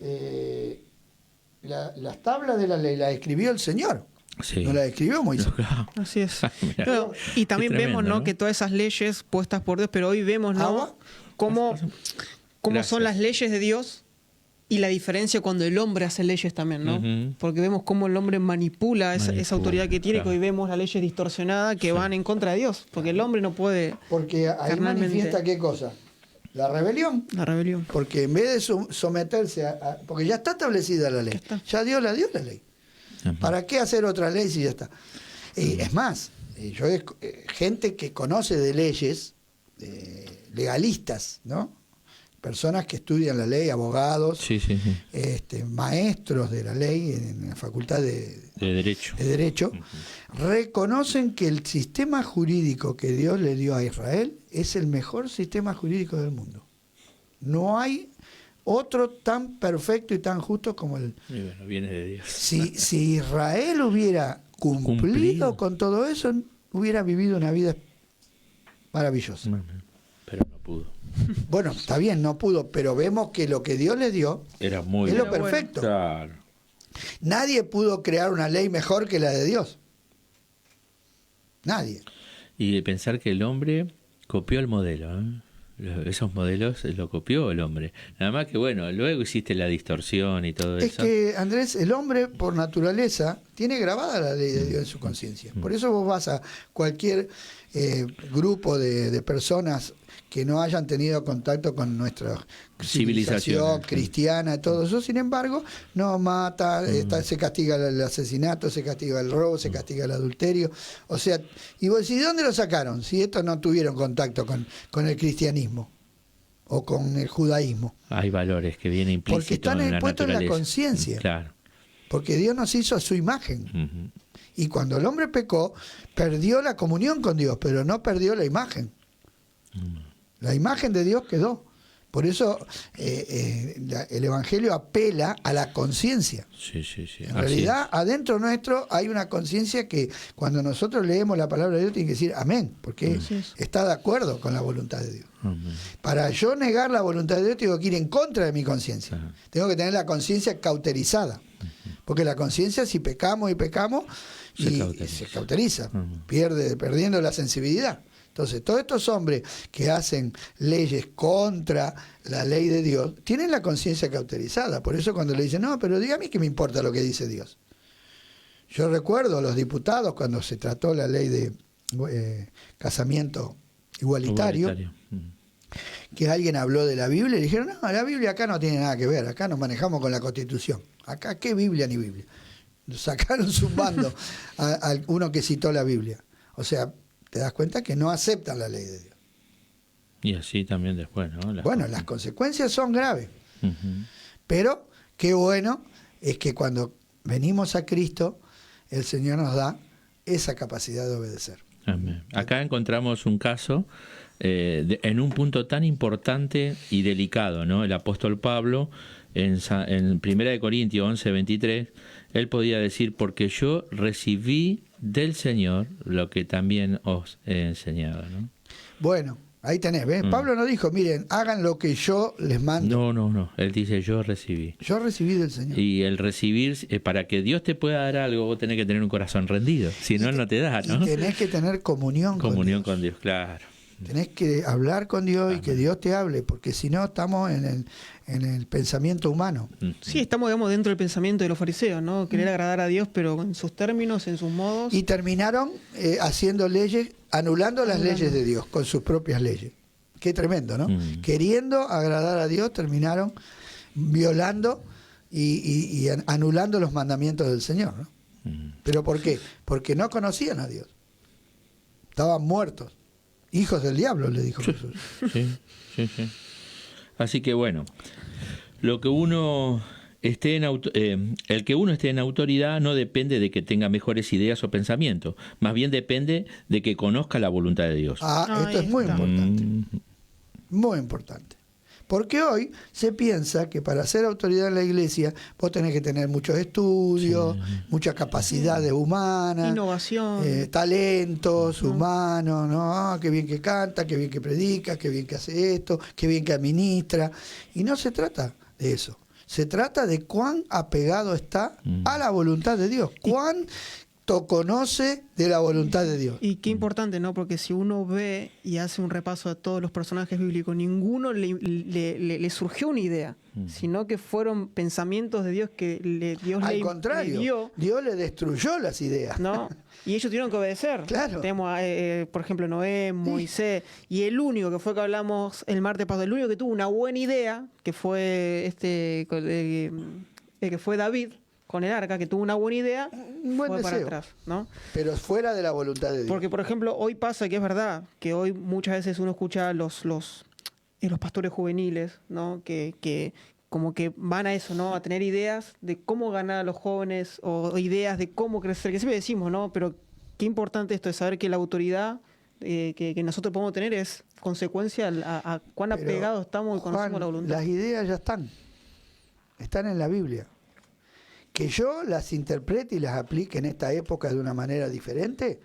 las tablas de la ley las escribió el Señor, Sí. no las escribió Moisés. Así es. Mirá. Claro, y también Qué tremendo, vemos, ¿no? ¿no? Que todas esas leyes puestas por Dios, pero hoy vemos, ¿no? Agua. Cómo Gracias. son las leyes de Dios y la diferencia cuando el hombre hace leyes también, ¿no? Ujú. Porque vemos cómo el hombre manipula esa Manipula, autoridad que tiene, claro. que hoy vemos las leyes distorsionadas que Sí. van en contra de Dios, porque el hombre no puede Porque ahí Carnalmente. manifiesta qué cosa, la rebelión. la rebelión. Porque en vez de someterse porque ya está establecida la ley, está. ya Dios la dio la ley. Ujú. ¿Para qué hacer otra ley si ya está? Es más, yo gente que conoce de leyes, legalistas, ¿no? Personas que estudian la ley, abogados, Sí, maestros de la ley en la facultad de derecho. de Derecho, reconocen que el sistema jurídico que Dios le dio a Israel es el mejor sistema jurídico del mundo. No hay otro tan perfecto y tan justo como el... Y bueno, viene de Dios. Si Israel hubiera cumplido con todo eso, hubiera vivido una vida maravillosa. Pero no pudo. Bueno, está bien, no pudo, pero vemos que lo que Dios le dio Era muy es lo bueno. perfecto. Claro. Nadie pudo crear una ley mejor que la de Dios. Nadie. Y de pensar que el hombre copió el modelo, ¿eh? Esos modelos lo copió el hombre. Nada más que, bueno, luego hiciste la distorsión y todo Es eso. que, Andrés, el hombre por naturaleza tiene grabada la ley de Dios en su conciencia. Por eso vos vas a cualquier grupo de personas que no hayan tenido contacto con nuestra civilización Civilización, cristiana y todo eso, sin embargo, no mata, se castiga el asesinato, se castiga el robo, se castiga el adulterio. O sea, y vos decís, ¿de dónde lo sacaron? Si estos no tuvieron contacto con el cristianismo o con el judaísmo. Hay valores que vienen implícitos Porque están en la puestos en la naturaleza. conciencia. Claro. Porque Dios nos hizo a su imagen. Ujú. Y cuando el hombre pecó, perdió la comunión con Dios, pero no perdió la imagen. La imagen de Dios quedó. Por eso el Evangelio apela a la conciencia. Sí. En realidad, adentro nuestro hay una conciencia que cuando nosotros leemos la palabra de Dios tiene que decir amén, porque Así es. está de acuerdo con la voluntad de Dios. Amén. Para yo negar la voluntad de Dios tengo que ir en contra de mi conciencia. Ajá. Tengo que tener la conciencia cauterizada. Porque la conciencia, si pecamos y pecamos, se cauteriza, Ujú. perdiendo la sensibilidad. Entonces, todos estos hombres que hacen leyes contra la ley de Dios, tienen la conciencia cauterizada. Por eso cuando le dicen, no, pero dígame que me importa lo que dice Dios. Yo recuerdo a los diputados cuando se trató la ley de casamiento igualitario, que alguien habló de la Biblia y dijeron, no, la Biblia acá no tiene nada que ver, acá nos manejamos con la Constitución. Acá, ¿qué Biblia ni Biblia? Sacaron zumbando a uno que citó la Biblia. O sea, te das cuenta que no aceptan la ley de Dios. Y así también después, ¿no? Las consecuencias son graves. Uh-huh. Pero qué bueno es que cuando venimos a Cristo, el Señor nos da esa capacidad de obedecer. Amén. Acá encontramos un caso en un punto tan importante y delicado, ¿no? El apóstol Pablo, en 1 Corintios 11:23, él podía decir, porque yo recibí del Señor lo que también os he enseñado, ¿no? Bueno, ahí tenés, ¿ves? Pablo no dijo, miren, hagan lo que yo les mando. No. Él dice, yo recibí. Yo recibí del Señor. Y el recibir, para que Dios te pueda dar algo, vos tenés que tener un corazón rendido. Si no, él no te da, ¿no? Y tenés que tener comunión con Dios, claro. Tenés que hablar con Dios y que Dios te hable, porque si no estamos en el pensamiento humano. Sí, estamos, digamos, dentro del pensamiento de los fariseos, ¿no? Querer agradar a Dios, pero en sus términos, en sus modos. Y terminaron haciendo leyes, anulando las leyes de Dios, con sus propias leyes. Qué tremendo, ¿no? Queriendo agradar a Dios, terminaron violando y anulando los mandamientos del Señor, ¿no? ¿Pero por qué? Porque no conocían a Dios. Estaban muertos. Hijos del diablo, le dijo Jesús. Sí. Así que bueno, lo que uno esté el que uno esté en autoridad no depende de que tenga mejores ideas o pensamientos, más bien depende de que conozca la voluntad de Dios. Esto es muy importante. Muy importante. Porque hoy se piensa que para ser autoridad en la iglesia vos tenés que tener muchos estudios, muchas capacidades humanas, innovación, talentos humanos, ¿no? Qué bien que canta, qué bien que predica, qué bien que hace esto, qué bien que administra. Y no se trata de eso. Se trata de cuán apegado está a la voluntad de Dios, cuánto conoce de la voluntad de Dios. Y qué importante, ¿no? Porque si uno ve y hace un repaso de todos los personajes bíblicos, ninguno le surgió una idea, sino que fueron pensamientos de Dios que Dios Al le contrario, dio, Dios le destruyó las ideas. ¿no? Y ellos tuvieron que obedecer. Claro. Tenemos, por ejemplo, Noé, Moisés, y el único que fue que hablamos el martes pasado, el único que tuvo una buena idea, que fue que fue David, con el arca, que tuvo una buena idea, buen fue para deseo, atrás, ¿no? pero fuera de la voluntad de Dios. Porque, por ejemplo, hoy pasa que es verdad que hoy muchas veces uno escucha los pastores juveniles, ¿no? Que como que van a eso, ¿no? A tener ideas de cómo ganar a los jóvenes o ideas de cómo crecer, que siempre decimos, ¿no? Pero qué importante esto de saber que la autoridad que nosotros podemos tener es consecuencia a cuán apegados estamos y conocemos la voluntad. Las ideas ya están en la Biblia. Que yo las interprete y las aplique en esta época de una manera diferente,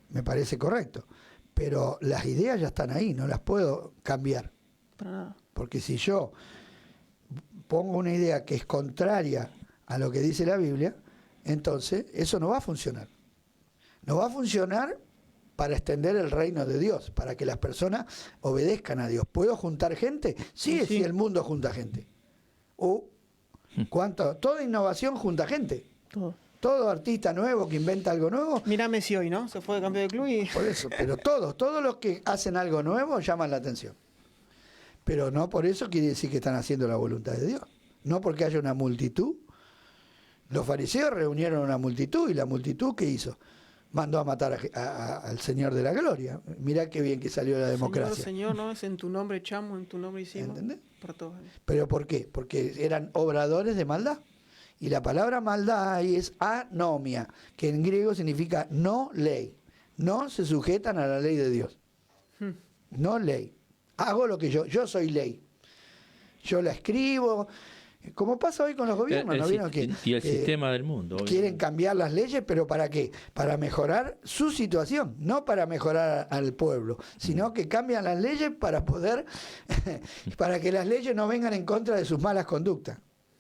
me parece correcto. Pero las ideas ya están ahí, no las puedo cambiar. Para nada. Porque si yo pongo una idea que es contraria a lo que dice la Biblia, entonces eso no va a funcionar. No va a funcionar para extender el reino de Dios, para que las personas obedezcan a Dios. ¿Puedo juntar gente? Sí, sí, el mundo junta gente. Toda innovación junta gente. Todo artista nuevo que inventa algo nuevo. Mirá Messi hoy, ¿no? Se fue de campeón de club y... Por eso, pero todos los que hacen algo nuevo llaman la atención. Pero no por eso quiere decir que están haciendo la voluntad de Dios. No porque haya una multitud. Los fariseos reunieron una multitud y la multitud, ¿qué hizo? Mandó a matar al Señor de la Gloria. Mirá qué bien que salió la democracia. Señor, no es en tu nombre echamos, en tu nombre hicimos. ¿Entendés? Por todos. ¿Pero por qué? Porque eran obradores de maldad. Y la palabra maldad ahí es anomia, que en griego significa no ley. No se sujetan a la ley de Dios. No ley. Hago lo que yo soy ley. Yo la escribo, como pasa hoy con los gobiernos, ¿no vieron que y el sistema del mundo quieren cambiar las leyes, pero ¿para qué? Para mejorar su situación, no para mejorar al pueblo, sino que cambian las leyes para poder para que las leyes no vengan en contra de sus malas conductas,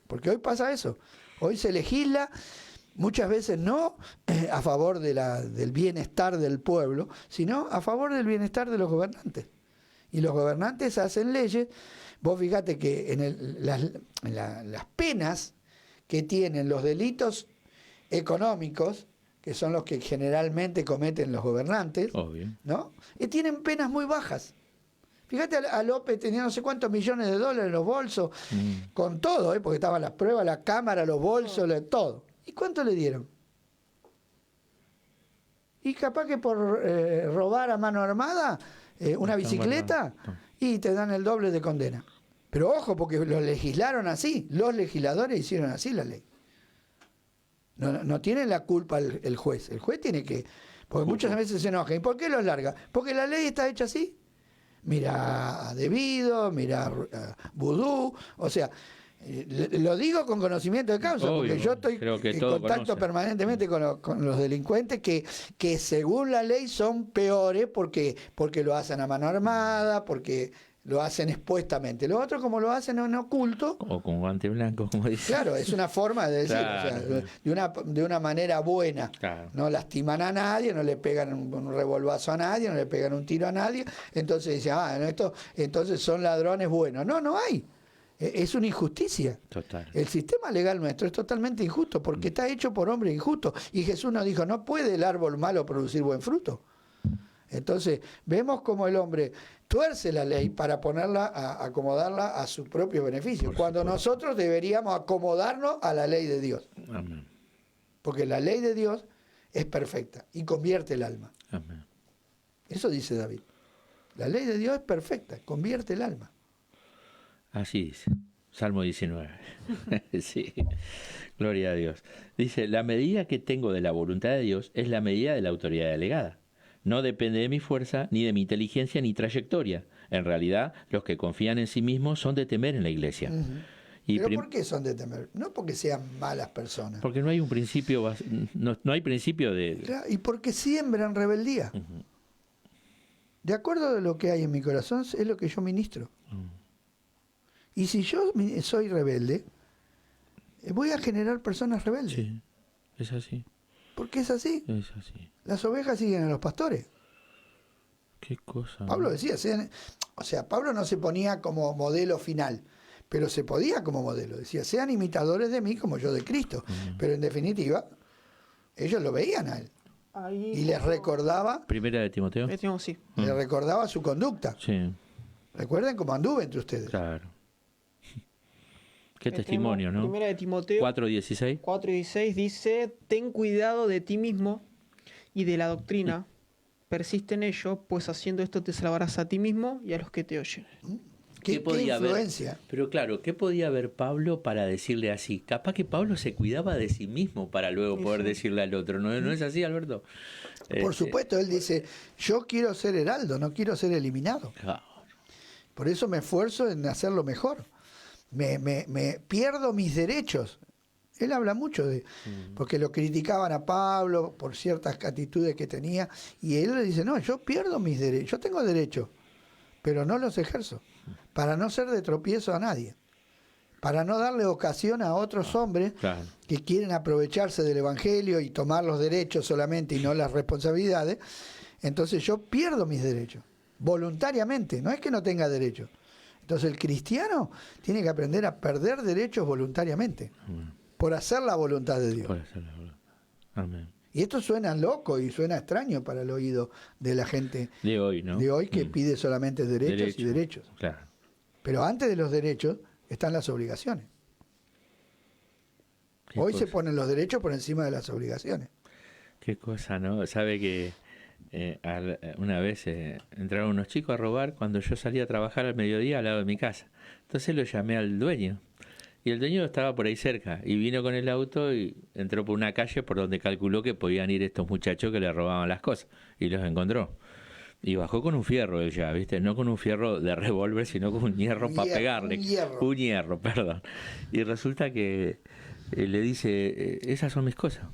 porque hoy pasa eso. Hoy se legisla muchas veces no a favor del bienestar del pueblo, sino a favor del bienestar de los gobernantes. Y los gobernantes hacen leyes. Vos fíjate que en las penas que tienen los delitos económicos, que son los que generalmente cometen los gobernantes, Obvio. ¿no? Y tienen penas muy bajas. Fíjate, a López tenía no sé cuántos millones de dólares en los bolsos, con todo, porque estaban las pruebas, la cámara, los bolsos, todo. ¿Y cuánto le dieron? Y capaz que por robar a mano armada una bicicleta, y te dan el doble de condena. Pero ojo, porque lo legislaron así, los legisladores hicieron así la ley. No tiene la culpa el juez. El juez tiene que... Porque muchas veces se enoja. ¿Y por qué los larga? Porque la ley está hecha así. Mira debido, mira vudú. O sea, lo digo con conocimiento de causa, Obvio, porque yo estoy en contacto permanentemente con los delincuentes que según la ley son peores porque lo hacen a mano armada, porque lo hacen expuestamente. Los otros, como lo hacen en oculto, o con guante blanco, como dice. claro, es una forma de decir, Claro. o sea, de una manera buena. Claro. No lastiman a nadie, no le pegan un revolvazo a nadie, no le pegan un tiro a nadie. Entonces dice, entonces son ladrones buenos. No hay. Es una injusticia. Total. El sistema legal nuestro es totalmente injusto porque está hecho por hombres injustos. Y Jesús nos dijo, no puede el árbol malo producir buen fruto. Entonces, vemos como el hombre tuerce la ley para acomodarla a su propio beneficio, cuando nosotros deberíamos acomodarnos a la ley de Dios. Amén. Porque la ley de Dios es perfecta y convierte el alma. Amén. Eso dice David. La ley de Dios es perfecta, convierte el alma. Así dice. Salmo 19. Sí. Gloria a Dios. Dice, la medida que tengo de la voluntad de Dios es la medida de la autoridad delegada. No depende de mi fuerza, ni de mi inteligencia, ni trayectoria. En realidad, los que confían en sí mismos son de temer en la iglesia. Y ¿Pero por qué son de temer? No porque sean malas personas. Porque no hay un principio, no hay principio de... Claro, y porque siembran rebeldía. De acuerdo a lo que hay en mi corazón, es lo que yo ministro. Y si yo soy rebelde, voy a generar personas rebeldes. Sí, es así. Porque es así. Es así. Las ovejas siguen a los pastores. Qué cosa. Pablo decía, Pablo no se ponía como modelo final, pero se podía como modelo. Decía, sean imitadores de mí como yo de Cristo. Pero en definitiva, ellos lo veían a él. Ahí, Y les recordaba, Primera de Timoteo. sí. les recordaba su conducta. Sí, Recuerden cómo anduve entre ustedes. claro. Qué testimonio, ¿no? Primera de Timoteo 4:16. 4:16 dice, ten cuidado de ti mismo y de la doctrina, persiste en ello, pues haciendo esto te salvarás a ti mismo y a los que te oyen. ¿Qué influencia? Haber? Pero claro, ¿qué podía haber Pablo para decirle así? Capaz que Pablo se cuidaba de sí mismo para luego poder decirle al otro. ¿No es así, Alberto? Por supuesto, él dice, yo quiero ser heraldo, no quiero ser eliminado. Claro. Por eso me esfuerzo en hacerlo mejor. Me pierdo mis derechos. Él habla mucho de... Porque lo criticaban a Pablo por ciertas actitudes que tenía, y él le dice, no, yo pierdo mis derechos, yo tengo derechos, pero no los ejerzo, para no ser de tropiezo a nadie, para no darle ocasión a otros hombres que quieren aprovecharse del Evangelio y tomar los derechos solamente y no las responsabilidades. Entonces yo pierdo mis derechos, voluntariamente, no es que no tenga derechos. Entonces el cristiano tiene que aprender a perder derechos voluntariamente, por hacer la voluntad de Dios. Por hacer la voluntad. Amén. Y esto suena loco y suena extraño para el oído de la gente De hoy, ¿no? de hoy que pide solamente derechos y derechos. Claro. Pero antes de los derechos están las obligaciones. Hoy se ponen los derechos por encima de las obligaciones. Qué cosa, ¿no? Sabe que una vez entraron unos chicos a robar cuando yo salía a trabajar al mediodía al lado de mi casa. Entonces lo llamé al dueño. Y el dueño estaba por ahí cerca y vino con el auto y entró por una calle por donde calculó que podían ir estos muchachos que le robaban las cosas. Y los encontró. Y bajó con un fierro él ya, ¿viste? No con un fierro de revólver, sino con un hierro para pegarle. Un hierro, perdón. Y resulta que le dice, esas son mis cosas.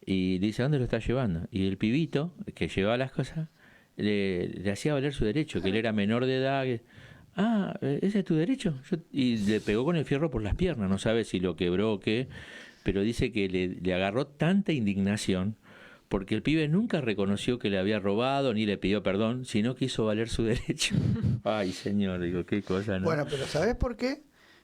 Y dice, ¿dónde lo está llevando? Y el pibito que llevaba las cosas le hacía valer su derecho, que él era menor de edad. ¿Ese es tu derecho? Y le pegó con el fierro por las piernas, no sabe si lo quebró o qué, pero dice que le agarró tanta indignación porque el pibe nunca reconoció que le había robado ni le pidió perdón, sino que hizo valer su derecho. Ay, señor, digo, qué cosa, ¿no? Bueno, pero ¿sabes por qué?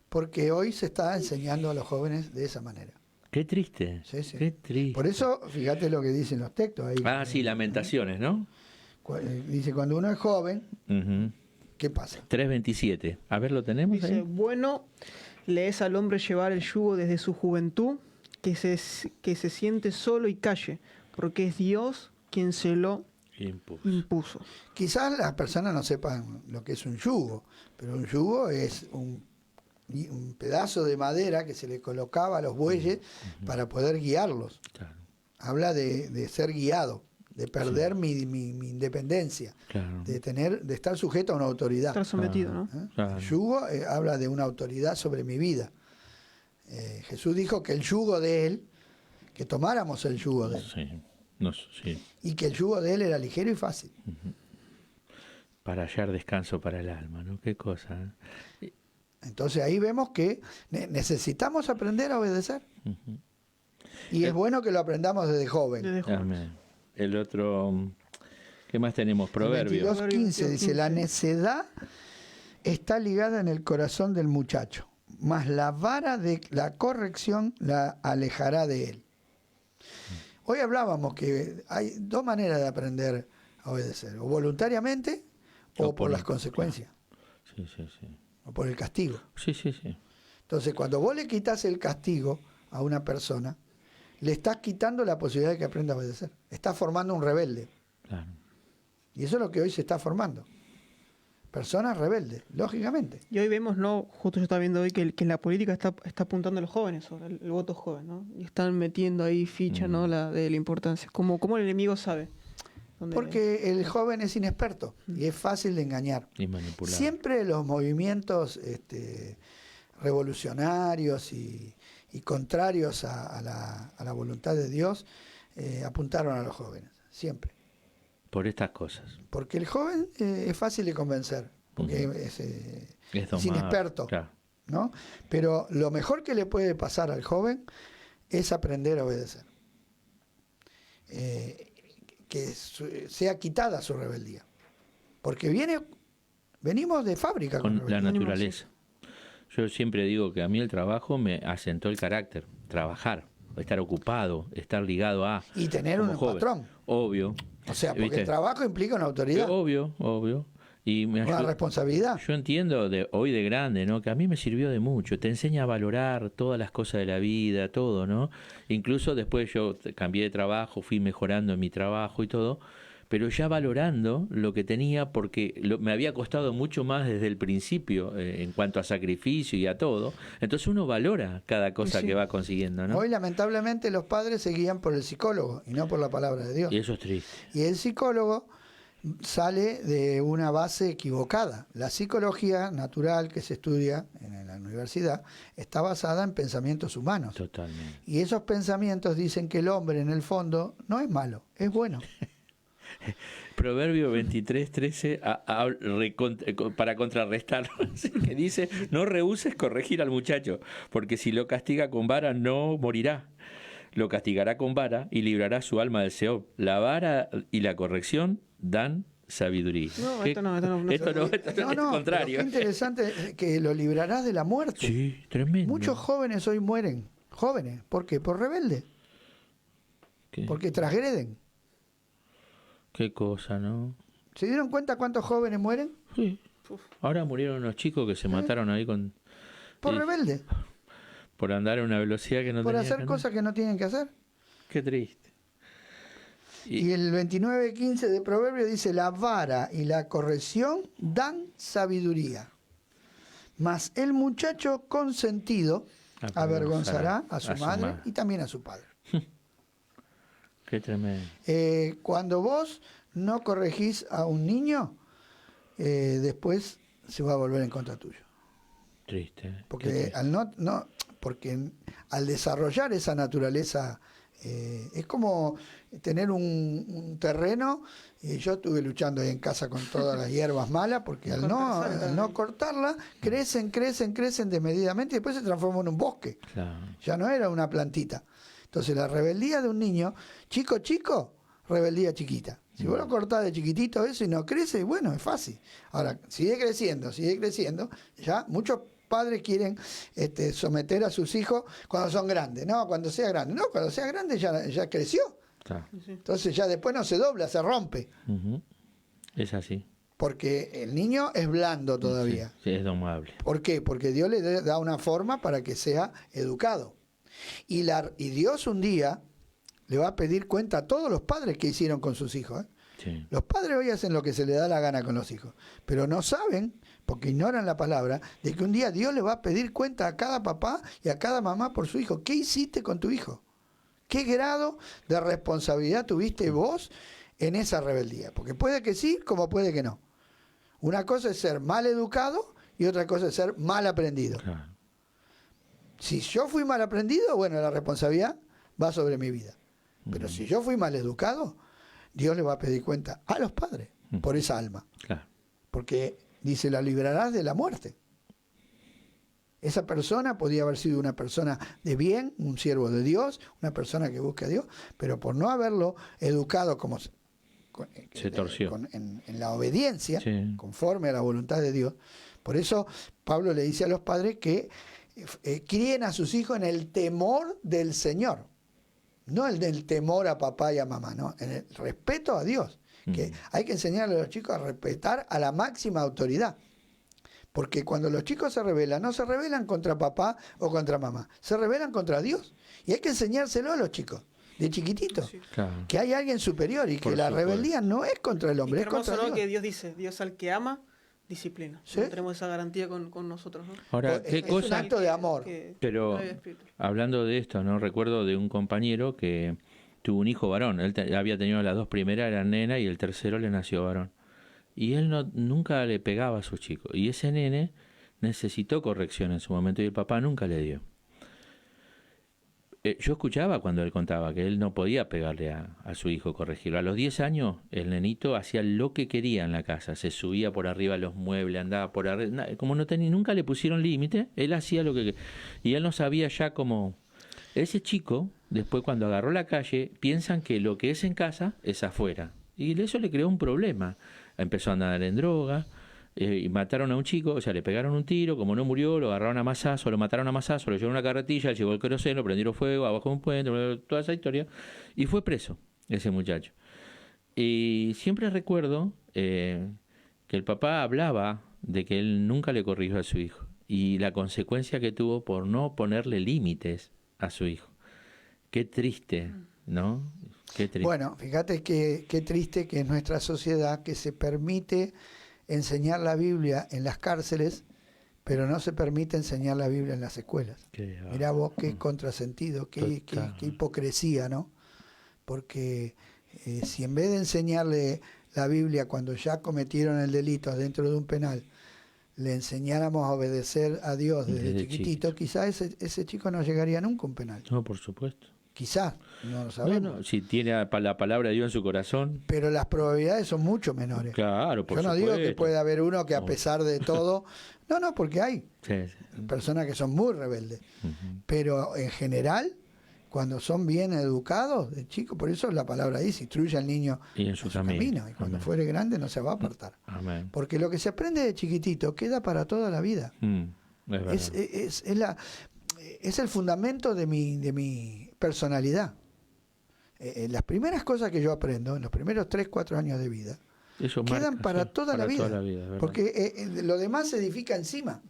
Porque hoy se está enseñando a los jóvenes de esa manera. Qué triste. Sí, sí. Qué triste. Por eso, fíjate lo que dicen los textos ahí. Sí, Lamentaciones, ¿no? Dice, cuando uno es joven, ¿qué pasa? 3:27. A ver, ¿lo tenemos Dice, ahí? bueno, le es al hombre llevar el yugo desde su juventud, que se siente solo y calle, porque es Dios quien se lo impuso. Quizás las personas no sepan lo que es un yugo, pero un yugo es un pedazo de madera que se le colocaba a los bueyes para poder guiarlos. Claro. Habla de ser guiado, de perder mi independencia, Claro. de estar sujeto a una autoridad. Estar sometido, ¿no? Claro. El yugo habla de una autoridad sobre mi vida. Jesús dijo que el yugo de él, que tomáramos el yugo de él, Sí. No, sí. y que el yugo de él era ligero y fácil. Para hallar descanso para el alma, ¿no? Qué cosa. Entonces ahí vemos que necesitamos aprender a obedecer. Y es bueno que lo aprendamos desde joven. Desde joven. Amén. El otro, ¿qué más tenemos? Proverbios. 22:15 dice, la necedad está ligada en el corazón del muchacho, mas la vara de la corrección la alejará de él. Hoy hablábamos que hay dos maneras de aprender a obedecer, o voluntariamente o por las consecuencias, Sí, sí, sí. o por el castigo. Sí, sí, sí. Entonces, cuando vos le quitas el castigo a una persona, le estás quitando la posibilidad de que aprenda a obedecer. Estás formando un rebelde. Claro. Y eso es lo que hoy se está formando. Personas rebeldes, lógicamente. Y hoy vemos, ¿no? Justo yo estaba viendo hoy que en la política está apuntando a los jóvenes, sobre el voto joven, ¿no? Y están metiendo ahí ficha, ¿no? De la importancia. ¿Cómo el enemigo sabe? Porque el joven es inexperto y es fácil de engañar. Y manipular. Siempre los movimientos revolucionarios y contrarios a la voluntad de Dios apuntaron a los jóvenes, siempre. Por estas cosas. Porque el joven es fácil de convencer, porque es inexperto, Claro. ¿no? Pero lo mejor que le puede pasar al joven es aprender a obedecer. Que sea quitada su rebeldía. Porque venimos de fábrica con Con la rebeldía. naturaleza. Yo siempre digo que a mí el trabajo me asentó el carácter. Trabajar, estar ocupado, estar ligado a... Y tener como un joven. patrón. Obvio. O sea, porque ¿Viste? el trabajo implica una autoridad, Obvio. Y me una ayudó- responsabilidad. Yo entiendo hoy de grande, ¿no? Que a mí me sirvió de mucho. Te enseña a valorar todas las cosas de la vida, todo, ¿no? Incluso después yo cambié de trabajo, fui mejorando en mi trabajo y todo, pero ya valorando lo que tenía porque me había costado mucho más desde el principio en cuanto a sacrificio y a todo. Entonces uno valora cada cosa Sí. que va consiguiendo, ¿no? Hoy lamentablemente los padres se guían por el psicólogo y no por la palabra de Dios. Y eso es triste. Y el psicólogo sale de una base equivocada. La psicología natural que se estudia en la universidad está basada en pensamientos humanos. Totalmente. Y esos pensamientos dicen que el hombre en el fondo no es malo, es bueno. Proverbio 23:13 para contrarrestar, que dice, no rehúses corregir al muchacho, porque si lo castiga con vara no morirá. Lo castigará con vara y librará su alma del Seol. La vara y la corrección dan sabiduría. No, ¿Qué? esto no es el contrario. Pero qué interesante que lo librarás de la muerte. Sí, tremendo. Muchos jóvenes hoy mueren. Jóvenes, ¿por qué? Por rebelde, ¿Qué? porque transgreden. Qué cosa, ¿no? ¿Se dieron cuenta cuántos jóvenes mueren? Sí. Ahora murieron unos chicos que se mataron ahí Por Sí. rebelde, por andar a una velocidad que no por tenían hacer que andar. cosas que no tienen que hacer. Qué triste. Y el 29:15 de Proverbio dice, la vara y la corrección dan sabiduría, mas el muchacho consentido avergonzará a su madre y también a su padre. Qué tremendo. Cuando vos no corregís a un niño, después se va a volver en contra tuyo. Triste. Qué Porque triste. porque al desarrollar esa naturaleza, es como tener un terreno. Yo estuve luchando ahí en casa con todas las hierbas malas, porque al no cortarla, crecen desmedidamente y después se transforman en un bosque. Claro. Ya no era una plantita. Entonces la rebeldía de un niño, chico, rebeldía chiquita. Si vos lo cortás de chiquitito eso y no crece, bueno, es fácil. Ahora, sigue creciendo, ya muchos padres quieren someter a sus hijos cuando son grandes. No, cuando sea grande. No, cuando sea grande ya creció. Claro. Entonces ya después no se dobla, se rompe. Es así. Porque el niño es blando todavía. Sí, es domable. ¿Por qué? Porque Dios le da una forma para que sea educado. Y Dios un día le va a pedir cuenta a todos los padres que hicieron con sus hijos. Sí. Los padres hoy hacen lo que se les da la gana con los hijos, pero no saben, porque ignoran la palabra, de que un día Dios le va a pedir cuenta a cada papá y a cada mamá por su hijo. ¿Qué hiciste con tu hijo? ¿Qué grado de responsabilidad tuviste vos en esa rebeldía? Porque puede que sí, como puede que no. Una cosa es ser mal educado y otra cosa es ser mal aprendido. Claro. Si yo fui mal aprendido, bueno, la responsabilidad va sobre mi vida. Pero si yo fui mal educado, Dios le va a pedir cuenta a los padres por esa alma. Claro. Porque dice, la librarás de la muerte. Esa persona podía haber sido una persona de bien, un siervo de Dios, una persona que busca a Dios, pero por no haberlo educado como se torció en la obediencia, sí, conforme a la voluntad de Dios. Por eso Pablo le dice a los padres que críen a sus hijos en el temor del Señor. No el del temor a papá y a mamá, ¿no? En el respeto a Dios. Que hay que enseñarle a los chicos a respetar a la máxima autoridad. Porque cuando los chicos se rebelan, no se rebelan contra papá o contra mamá, se rebelan contra Dios. Y hay que enseñárselo a los chicos, de chiquititos. Sí. claro. Que hay alguien superior y Por que la supuesto. rebeldía no es contra el hombre, Y es qué hermoso, contra ¿no? Dios. Que Dios dice, Dios al que ama, disciplina. ¿Sí? No tenemos esa garantía con nosotros, ¿no? Ahora, Es ¿qué un cosa? acto de amor. Pero no hay espíritu. hablando de esto, no recuerdo de un compañero que tuvo un hijo varón. Él había tenido las dos primeras, eran nena, y el tercero le nació varón. Y él nunca le pegaba a sus chicos. Y ese nene necesitó corrección en su momento y el papá nunca le dio. Yo escuchaba cuando él contaba que él no podía pegarle a su hijo, corregirlo. A los 10 años el nenito hacía lo que quería en la casa, se subía por arriba de los muebles, andaba por arriba, como nunca le pusieron límite, él hacía lo que... Y él no sabía ya cómo... Ese chico, después cuando agarró la calle, piensan que lo que es en casa es afuera. Y eso le creó un problema. Empezó a andar en droga, y mataron a un chico, o sea, le pegaron un tiro, como no murió, lo agarraron a mazazo, lo mataron a mazazo, lo llevaron a una carretilla, llegó el queroseno, lo prendieron fuego, abajo de un puente, toda esa historia, y fue preso ese muchacho. Y siempre recuerdo que el papá hablaba de que él nunca le corrigió a su hijo, y la consecuencia que tuvo por no ponerle límites a su hijo. Qué triste, ¿no? Qué triste. Bueno, fíjate qué triste que es nuestra sociedad que se permite enseñar la Biblia en las cárceles, pero no se permite enseñar la Biblia en las escuelas. Mirá vos qué contrasentido, qué hipocresía, ¿no? Porque si en vez de enseñarle la Biblia cuando ya cometieron el delito dentro de un penal, le enseñáramos a obedecer a Dios desde chiquitito, quizás ese chico no llegaría nunca a un penal. No, por supuesto. Quizás, no lo sabemos. No, si tiene la palabra de Dios en su corazón. Pero las probabilidades son mucho menores. Claro, por Yo no supuesto. digo que pueda haber uno que a pesar de todo... No, porque hay personas que son muy rebeldes. Pero en general, cuando son bien educados de chicos, por eso la palabra dice, instruye al niño y en su camino. Y cuando fuere grande no se va a apartar. Amén. Porque lo que se aprende de chiquitito queda para toda la vida. Es el fundamento de mi personalidad. Las primeras cosas que yo aprendo, en los primeros 3, 4 años de vida, eso quedan marca, para toda la vida. ¿verdad? Porque lo demás se edifica encima.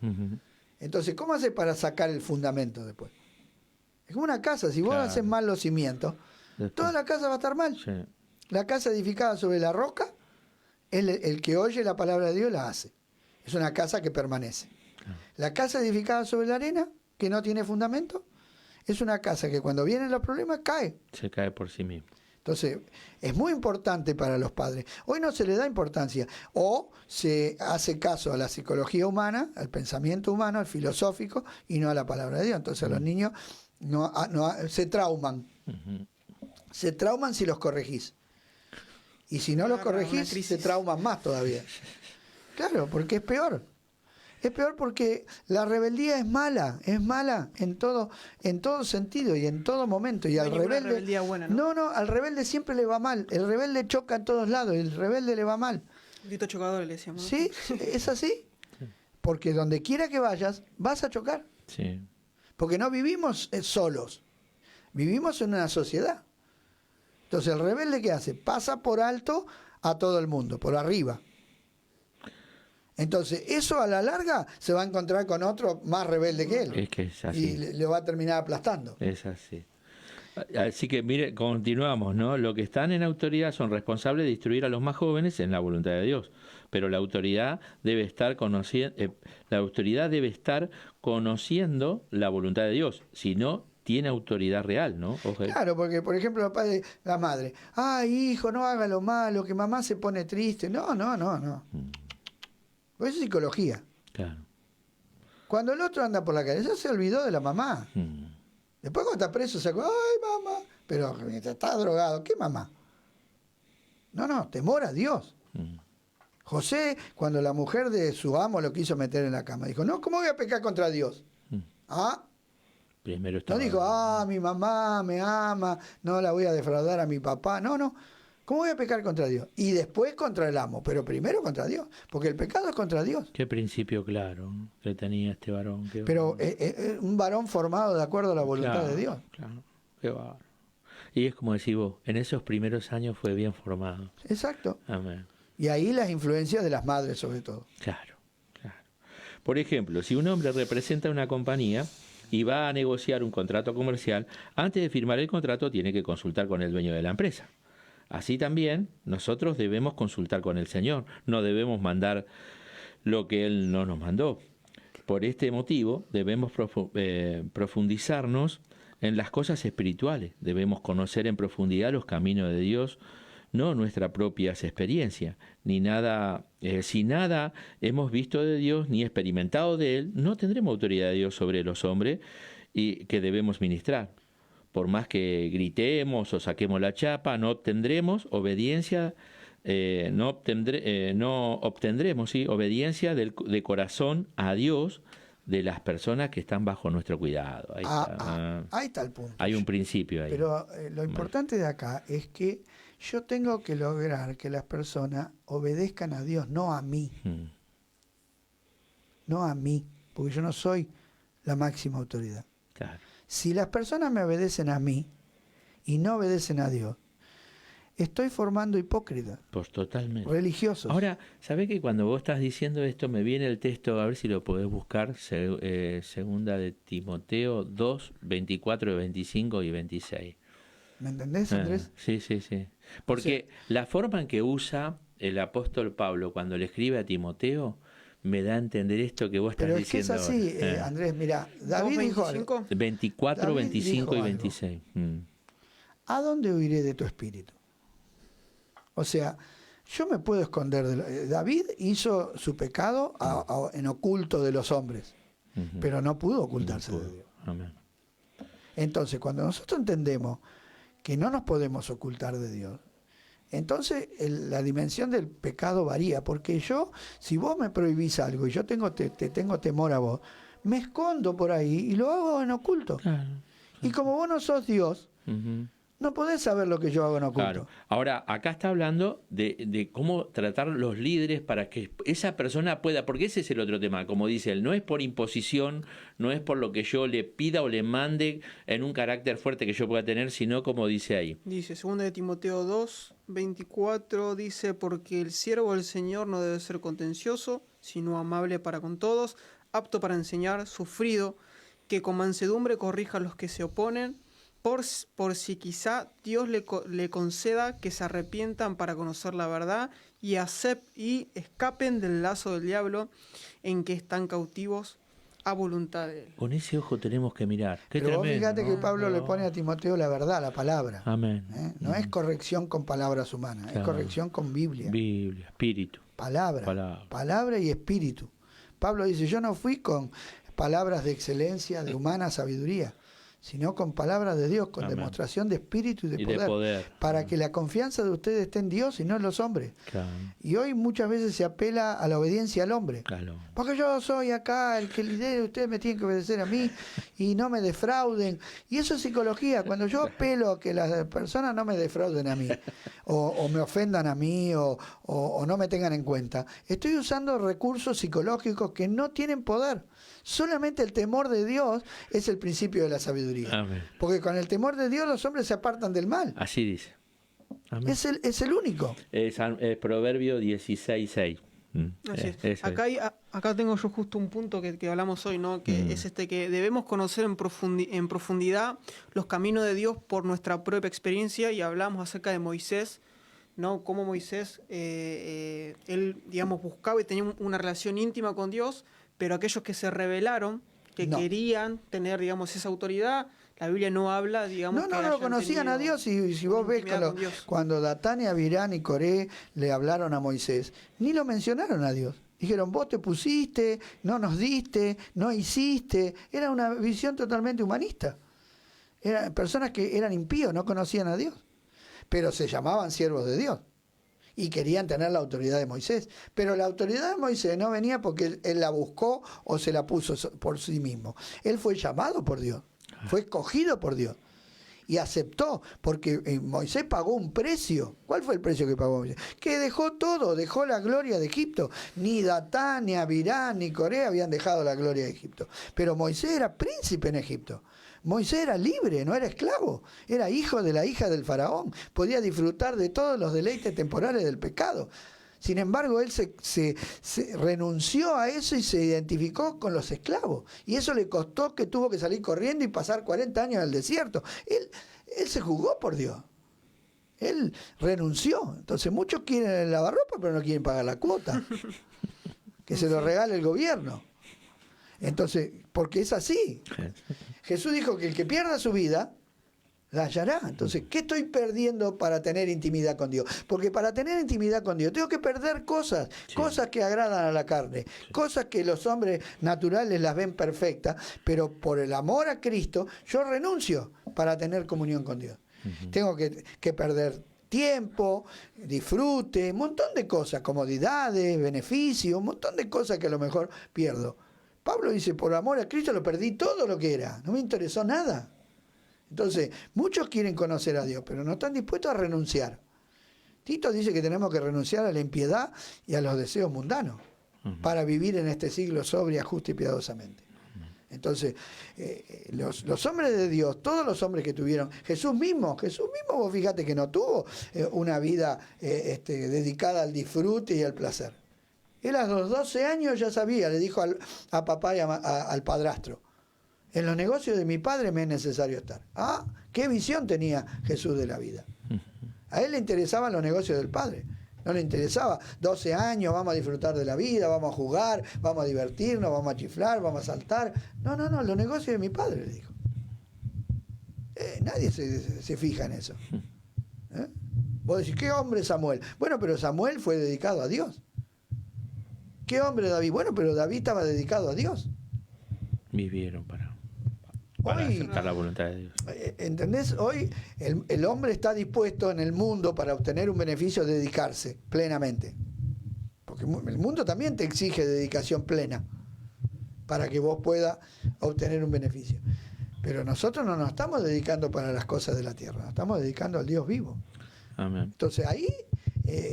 Entonces, ¿cómo hace para sacar el fundamento después? Es como una casa, si vos haces mal los cimientos, toda la casa va a estar mal. Sí. La casa edificada sobre la roca, el que oye la palabra de Dios la hace. Es una casa que permanece. La casa edificada sobre la arena, que no tiene fundamento, es una casa que cuando vienen los problemas cae. Se cae por sí mismo. Entonces, es muy importante para los padres. Hoy no se le da importancia. O se hace caso a la psicología humana, al pensamiento humano, al filosófico, y no a la palabra de Dios. Entonces los niños se trauman. Se trauman si los corregís. Y si no los corregís, se trauman más todavía. Claro, porque es peor. Es peor porque la rebeldía es mala en todo sentido y en todo momento. Y al rebelde, rebeldía buena, ¿no? No, al rebelde siempre le va mal. El rebelde choca en todos lados, el rebelde le va mal. Grito chocador, le decíamos, ¿no? Sí, es así. Porque donde quiera que vayas, vas a chocar. Sí. Porque no vivimos solos, vivimos en una sociedad. Entonces el rebelde, ¿qué hace? Pasa por alto a todo el mundo, por arriba. Entonces eso a la larga se va a encontrar con otro más rebelde que él. Es que es así. Y le va a terminar aplastando. Es así. Así que mire, continuamos, ¿no? Los que están en autoridad son responsables de instruir a los más jóvenes en la voluntad de Dios, pero la autoridad debe estar conociendo la voluntad de Dios, si no tiene autoridad real, ¿no? Ojo. Claro, porque por ejemplo el padre, la madre, ay hijo, no haga lo malo, que mamá se pone triste. No. Pues es psicología. Claro. Cuando el otro anda por la calle, ya se olvidó de la mamá. Después cuando está preso se acuerda, ay mamá, pero mientras está drogado, ¿qué mamá? No, temor a Dios. José, cuando la mujer de su amo lo quiso meter en la cama, dijo, no, ¿cómo voy a pecar contra Dios? Primero No dijo, mi mamá me ama, no la voy a defraudar a mi papá. No, ¿cómo voy a pecar contra Dios? Y después contra el amo, pero primero contra Dios, porque el pecado es contra Dios. Qué principio claro, ¿no?, que tenía este varón. Pero un varón formado de acuerdo a la voluntad de Dios. Claro, qué bárbaro. Y es como decís vos, en esos primeros años fue bien formado. Exacto. Amén. Y ahí las influencias de las madres sobre todo. Claro. Por ejemplo, si un hombre representa una compañía y va a negociar un contrato comercial, antes de firmar el contrato tiene que consultar con el dueño de la empresa. Así también nosotros debemos consultar con el Señor, no debemos mandar lo que Él no nos mandó. Por este motivo debemos profundizarnos en las cosas espirituales, debemos conocer en profundidad los caminos de Dios, no nuestras propias experiencias, ni nada, si nada hemos visto de Dios ni experimentado de Él, no tendremos autoridad de Dios sobre los hombres y que debemos ministrar. Por más que gritemos o saquemos la chapa, no obtendremos obediencia, no obtendremos obediencia de corazón a Dios de las personas que están bajo nuestro cuidado. Ahí está el punto. Hay un principio ahí. Pero lo importante de acá es que yo tengo que lograr que las personas obedezcan a Dios, no a mí. No a mí, porque yo no soy la máxima autoridad. Claro. Si las personas me obedecen a mí y no obedecen a Dios, estoy formando hipócritas. Pues totalmente. Religiosos. Ahora, ¿sabés que cuando vos estás diciendo esto me viene el texto, a ver si lo podés buscar, segunda de Timoteo 2, 24, 25 y 26? ¿Me entendés, Andrés? Sí. Porque la forma en que usa el apóstol Pablo cuando le escribe a Timoteo me da a entender esto que vos estás diciendo. Pero es que es así, Andrés, mira, David dijo algo. 24, David 25 y dijo 26. ¿A dónde huiré de tu espíritu? O sea, yo me puedo esconder David hizo su pecado en oculto de los hombres, pero no pudo ocultarse de Dios. Amén. Entonces, cuando nosotros entendemos que no nos podemos ocultar de Dios, entonces la dimensión del pecado varía, porque yo, si vos me prohibís algo y yo tengo temor a vos, me escondo por ahí y lo hago en oculto. Claro. Y como vos no sos Dios, no podés saber lo que yo hago en oculto. Claro. Ahora, acá está hablando de cómo tratar los líderes para que esa persona pueda, porque ese es el otro tema, como dice él, no es por imposición, no es por lo que yo le pida o le mande en un carácter fuerte que yo pueda tener, sino como dice ahí. Dice, 2 de Timoteo 2, 24, dice, porque el siervo del Señor no debe ser contencioso, sino amable para con todos, apto para enseñar, sufrido, que con mansedumbre corrija a los que se oponen, por si quizá Dios le conceda que se arrepientan para conocer la verdad y escapen del lazo del diablo en que están cautivos a voluntad de él. Con ese ojo tenemos que mirar. Qué Pero tremendo, vos fíjate ¿no? que Pablo le pone a Timoteo la verdad, la palabra. Amén. No es corrección con palabras humanas, Claro. es corrección con Biblia. Biblia, espíritu. Palabra y espíritu. Pablo dice, yo no fui con palabras de excelencia, de humana sabiduría, sino con palabra de Dios, con Amén. Demostración de espíritu y de Y poder, para que la confianza de ustedes esté en Dios y no en los hombres. Claro. Y hoy muchas veces se apela a la obediencia al hombre. Claro. Porque yo soy acá el que lidere, ustedes me tienen que obedecer a mí y no me defrauden. Y eso es psicología. Cuando yo apelo a que las personas no me defrauden a mí, o me ofendan a mí, o no me tengan en cuenta, estoy usando recursos psicológicos que no tienen poder. Solamente el temor de Dios es el principio de la sabiduría. Amén. Porque con el temor de Dios los hombres se apartan del mal. Así dice. Amén. Es el único. Es Proverbio 16:6. Así es. Acá tengo yo justo un punto que hablamos hoy, ¿no? Que es que debemos conocer en profundidad los caminos de Dios por nuestra propia experiencia, y hablamos acerca de Moisés, ¿no? Cómo Moisés, él, digamos, buscaba y tenía una relación íntima con Dios, pero aquellos que se rebelaron, que querían tener, digamos, esa autoridad, la Biblia no habla, digamos, no lo conocían a Dios. Y si vos ves cuando Datán y Abirán y Coré le hablaron a Moisés, ni lo mencionaron a Dios. Dijeron, vos te pusiste, no nos diste, no hiciste. Era una visión totalmente humanista. Eran personas que eran impíos, no conocían a Dios, pero se llamaban siervos de Dios y querían tener la autoridad de Moisés. Pero la autoridad de Moisés no venía porque él la buscó o se la puso por sí mismo. Él fue llamado por Dios, fue escogido por Dios y aceptó, porque Moisés pagó un precio. ¿Cuál fue el precio que pagó Moisés? Que dejó todo, dejó la gloria de Egipto. Ni Datán, ni Abirán, ni Coré habían dejado la gloria de Egipto. Pero Moisés era príncipe en Egipto. Moisés era libre, no era esclavo, era hijo de la hija del faraón, podía disfrutar de todos los deleites temporales del pecado. Sin embargo, él se renunció a eso y se identificó con los esclavos. Y eso le costó que tuvo que salir corriendo y pasar 40 años en el desierto. Él se jugó por Dios. Él renunció. Entonces muchos quieren el lavarropa, pero no quieren pagar la cuota. Que se lo regale el gobierno. Entonces, porque es así. Jesús dijo que el que pierda su vida, la hallará. Entonces, ¿qué estoy perdiendo para tener intimidad con Dios? Porque para tener intimidad con Dios tengo que perder cosas, cosas que agradan a la carne, cosas que los hombres naturales las ven perfectas, pero por el amor a Cristo yo renuncio para tener comunión con Dios. Tengo que perder tiempo, disfrute, un montón de cosas, comodidades, beneficios, un montón de cosas que a lo mejor pierdo. Pablo dice, por amor a Cristo lo perdí todo lo que era, no me interesó nada. Entonces, muchos quieren conocer a Dios, pero no están dispuestos a renunciar. Tito dice que tenemos que renunciar a la impiedad y a los deseos mundanos para vivir en este siglo sobria, justa y piadosamente. Entonces, los hombres de Dios, todos los hombres que tuvieron, Jesús mismo, vos fíjate que no tuvo una vida dedicada al disfrute y al placer. Él a los 12 años ya sabía, le dijo a papá y al padrastro, en los negocios de mi padre me es necesario estar. Ah, qué visión tenía Jesús de la vida. A él le interesaban los negocios del padre. No le interesaba 12 años, vamos a disfrutar de la vida, vamos a jugar, vamos a divertirnos, vamos a chiflar, vamos a saltar. No, los negocios de mi padre, le dijo. Nadie se fija en eso. Vos decís, ¿qué hombre es Samuel? Bueno, pero Samuel fue dedicado a Dios. ¿Qué hombre David? Bueno, pero David estaba dedicado a Dios. Vivieron para aceptar la voluntad de Dios. ¿Entendés? Hoy el hombre está dispuesto en el mundo para obtener un beneficio a dedicarse plenamente. Porque el mundo también te exige dedicación plena para que vos puedas obtener un beneficio. Pero nosotros no nos estamos dedicando para las cosas de la tierra, nos estamos dedicando al Dios vivo. Amén. Entonces ahí,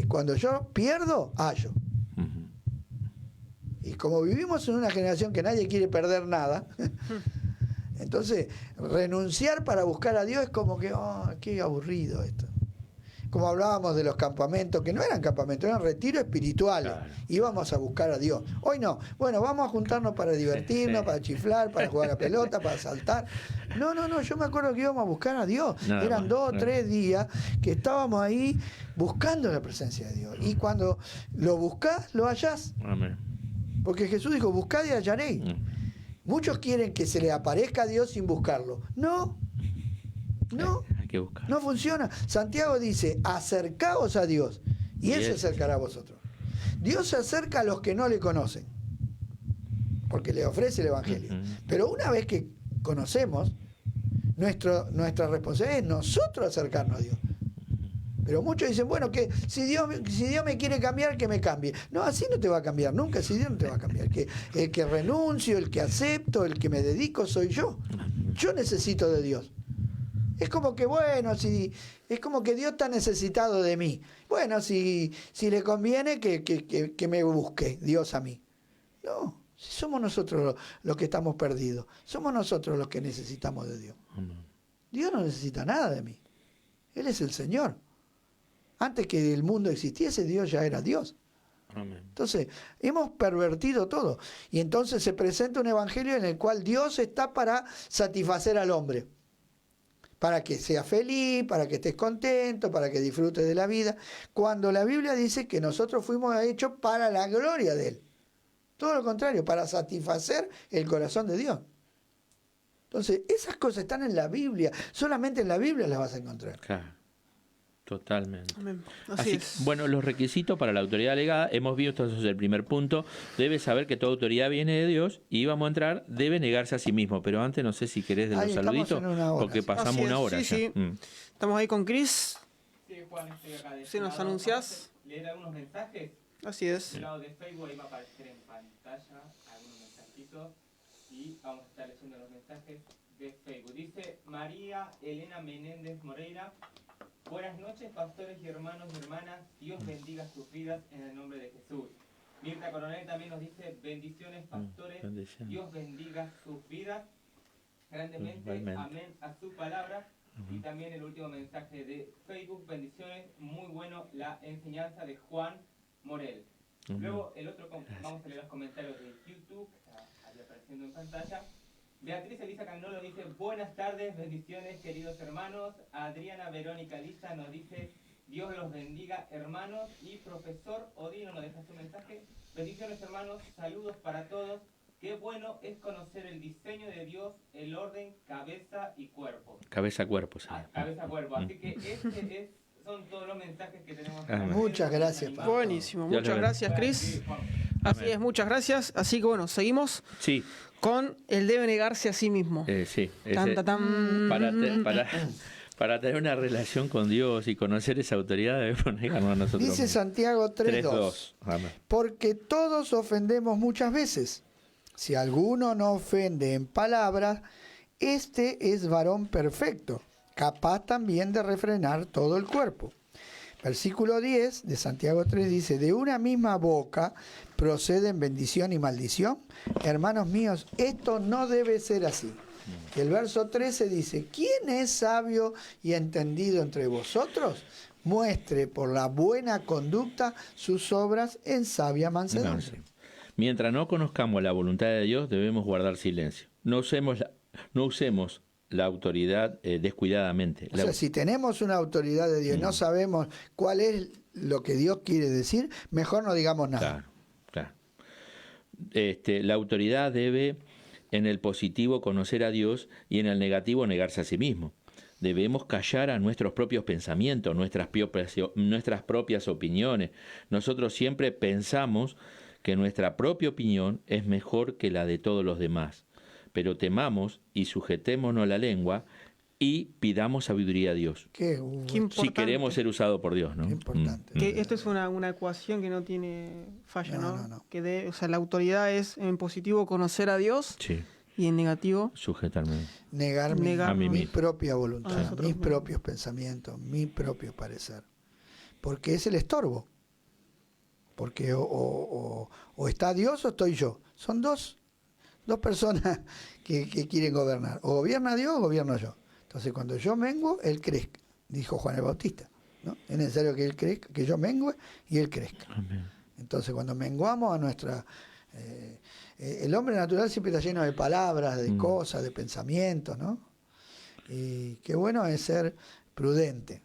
cuando yo pierdo, hallo. Y como vivimos en una generación que nadie quiere perder nada, entonces renunciar para buscar a Dios es como que, qué aburrido esto. Como hablábamos de los campamentos, que no eran campamentos, eran retiros espirituales. Claro. Íbamos a buscar a Dios. Hoy no. Bueno, vamos a juntarnos para divertirnos, para chiflar, para jugar a pelota, para saltar. No. Yo me acuerdo que íbamos a buscar a Dios. Eran 2 o 3 días que estábamos ahí buscando la presencia de Dios. Y cuando lo buscás, lo hallás. Amén. Porque Jesús dijo, buscad y hallaréis. Muchos quieren que se le aparezca a Dios sin buscarlo. No. Hay que buscar. No funciona. Santiago dice, acercaos a Dios y Él se acercará a vosotros. Dios se acerca a los que no le conocen, porque le ofrece el Evangelio. Pero una vez que conocemos, nuestra responsabilidad es nosotros acercarnos a Dios. Pero muchos dicen, bueno, que si Dios me quiere cambiar, que me cambie. No, así no te va a cambiar nunca, si Dios no te va a cambiar. El que renuncio, el que acepto, el que me dedico soy yo. Yo necesito de Dios. Es como que, bueno, es como que Dios está necesitado de mí. Bueno, si le conviene que me busque Dios a mí. No, si somos nosotros los que estamos perdidos. Somos nosotros los que necesitamos de Dios. Dios no necesita nada de mí. Él es el Señor. Antes que el mundo existiese, Dios ya era Dios. Amén. Entonces, hemos pervertido todo. Y entonces se presenta un evangelio en el cual Dios está para satisfacer al hombre. Para que sea feliz, para que estés contento, para que disfrutes de la vida. Cuando la Biblia dice que nosotros fuimos hechos para la gloria de Él. Todo lo contrario, para satisfacer el corazón de Dios. Entonces, esas cosas están en la Biblia. Solamente en la Biblia las vas a encontrar. Claro. Totalmente. Amén. Así es. Bueno, los requisitos para la autoridad delegada, hemos visto, eso es el primer punto, debe saber que toda autoridad viene de Dios y vamos a entrar, debe negarse a sí mismo, pero antes no sé si querés de los saluditos, porque pasamos una hora sí, ya. Sí. Estamos ahí con Cris. Sí, Juan, estoy acá de ¿Sí nos lado. anunciás? Vamos a leer algunos mensajes. Así es. Del lado de Facebook ahí va a aparecer en pantalla algunos mensajitos y vamos a estar leyendo los mensajes de Facebook. Dice María Elena Menéndez Moreira: buenas noches, pastores y hermanos y hermanas, Dios bendiga sus vidas en el nombre de Jesús. Mirta Coronel también nos dice: bendiciones, pastores, bendiciones. Dios bendiga sus vidas grandemente, Igualmente. amén a su palabra. Y también el último mensaje de Facebook: bendiciones, muy bueno la enseñanza de Juan Morel. Luego el otro, vamos a leer los comentarios de YouTube, que está ahí apareciendo en pantalla. Beatriz Elisa Cagnolo dice: buenas tardes, bendiciones queridos hermanos. Adriana Verónica Lisa nos dice: Dios los bendiga hermanos. Y profesor Odino nos deja su mensaje: bendiciones hermanos, saludos para todos. Qué bueno es conocer el diseño de Dios, el orden cabeza y cuerpo. Cabeza-cuerpo, sí. Cabeza-cuerpo. Así que son todos los mensajes que tenemos. Muchas gracias. Buenísimo. Dios Muchas le gracias, Cris. Así es, muchas gracias. Así que bueno, seguimos Sí, con el debe negarse a sí mismo. sí. Tan, ta, tan. Para tener una relación con Dios y conocer esa autoridad debemos negarnos a nosotros Dice mismos. Santiago 3:2. Amén. Porque todos ofendemos muchas veces. Si alguno no ofende en palabras, este es varón perfecto, capaz también de refrenar todo el cuerpo. Versículo 10 de Santiago 3 dice: de una misma boca proceden bendición y maldición. Hermanos míos, esto no debe ser así. Y el verso 13 dice: ¿quién es sabio y entendido entre vosotros? Muestre por la buena conducta sus obras en sabia mansedumbre. Mientras no conozcamos la voluntad de Dios, debemos guardar silencio. No usemos la autoridad descuidadamente. O sea, si tenemos una autoridad de Dios y no sabemos cuál es lo que Dios quiere decir, mejor no digamos nada. Claro. La autoridad debe, en el positivo, conocer a Dios y en el negativo, negarse a sí mismo. Debemos callar a nuestros propios pensamientos, nuestras propias opiniones. Nosotros siempre pensamos que nuestra propia opinión es mejor que la de todos los demás. Pero temamos y sujetémonos la lengua y pidamos sabiduría a Dios. Qué Si queremos ser usados por Dios, ¿no? Qué importante. Que esto es una ecuación que no tiene falla, ¿no? No. Que o sea, la autoridad es en positivo conocer a Dios Sí, y en negativo sujetarme. Negar A mí mi mismo. propia A voluntad, nosotros mis mismos. propios pensamientos, mi propio parecer. Porque es el estorbo. Porque o está Dios o estoy yo. Son dos personas que quieren gobernar. O gobierna Dios o gobierno yo. Entonces cuando yo menguo, Él crezca, dijo Juan el Bautista, ¿no? Es necesario que Él crezca, que yo mengue y Él crezca. Amén. Entonces cuando menguamos a nuestra... el hombre natural siempre está lleno de palabras, de cosas, de pensamientos, ¿no? Y qué bueno es ser prudente.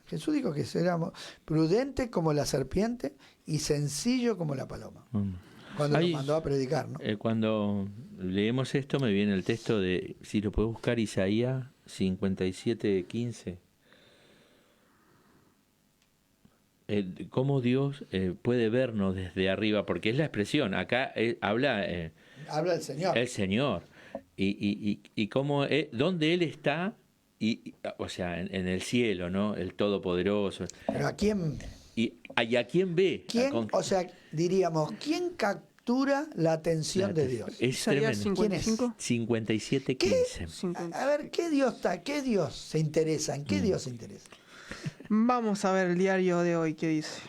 Jesús dijo que éramos prudentes como la serpiente y sencillo como la paloma. Cuando Ahí, nos mandó a predicar, ¿no? Cuando leemos esto me viene el texto de, si lo puedes buscar, Isaías 57:15. Cómo Dios puede vernos desde arriba, porque es la expresión, acá habla Habla el Señor. el Señor. y cómo, dónde Él está, o sea, en el cielo, ¿no? El Todopoderoso. Pero ¿a quién? ¿Y a quién ve? O sea, diríamos, ¿quién captura la atención de Dios? Es Isaías tremendo. 55. 57:15. A ver, ¿qué Dios se interesa? ¿En qué Dios se interesa? Vamos a ver el diario de hoy que dice.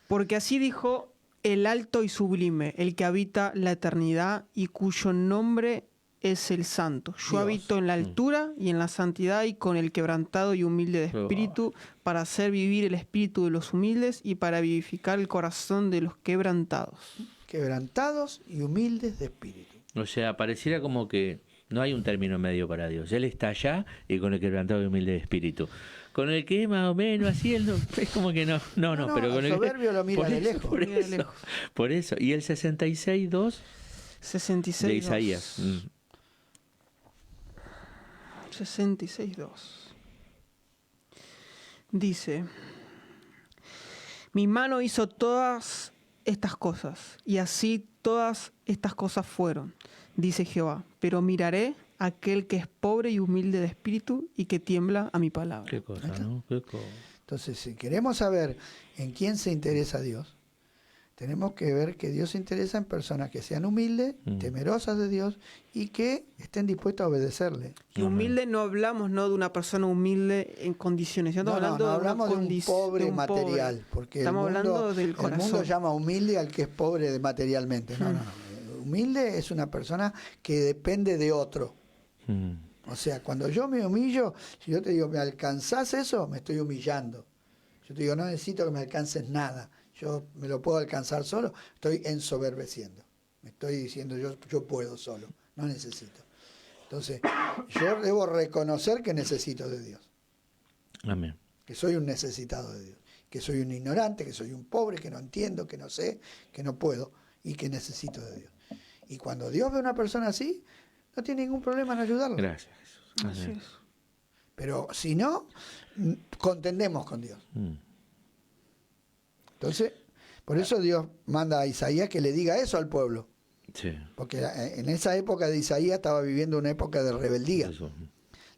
Porque así dijo el alto y sublime, el que habita la eternidad y cuyo nombre es el santo. Yo Dios. habito en la altura y en la santidad y con el quebrantado y humilde de espíritu, para hacer vivir el espíritu de los humildes y para vivificar el corazón de los quebrantados. Quebrantados y humildes de espíritu. O sea, pareciera como que no hay un término medio para Dios. Él está allá y con el quebrantado y humilde de espíritu. Con el que más o menos así, él no, es como que no, pero con el el soberbio lo mira de lejos. Por eso. Y el 66:2 66. de Isaías. 66.2. Dice: mi mano hizo todas estas cosas, y así todas estas cosas fueron, dice Jehová. Pero miraré a aquel que es pobre y humilde de espíritu y que tiembla a mi palabra. Qué cosa, ¿no? Qué cosa. Entonces, si queremos saber en quién se interesa Dios, tenemos que ver que Dios se interesa en personas que sean humildes, temerosas de Dios y que estén dispuestas a obedecerle. Y humilde no hablamos de una persona humilde en condiciones, No hablamos de un pobre material, porque estamos hablando del el corazón. mundo llama humilde al que es pobre materialmente. No. Humilde es una persona que depende de otro. O sea, cuando yo me humillo, si yo te digo, ¿me alcanzás eso? Me estoy humillando. Yo te digo, no necesito que me alcances nada. Yo me lo puedo alcanzar solo. Estoy ensoberbeciendo. Me estoy diciendo, yo puedo solo. No necesito. Entonces, yo debo reconocer que necesito de Dios. Amén. Que soy un necesitado de Dios. Que soy un ignorante, que soy un pobre, que no entiendo, que no sé, que no puedo y que necesito de Dios. Y cuando Dios ve a una persona así, no tiene ningún problema en ayudarla. Gracias, Jesús. Así Amén. es. Pero si no, contendemos con Dios. Entonces, por eso Dios manda a Isaías que le diga eso al pueblo. Sí. Porque en esa época de Isaías estaba viviendo una época de rebeldía, Eso.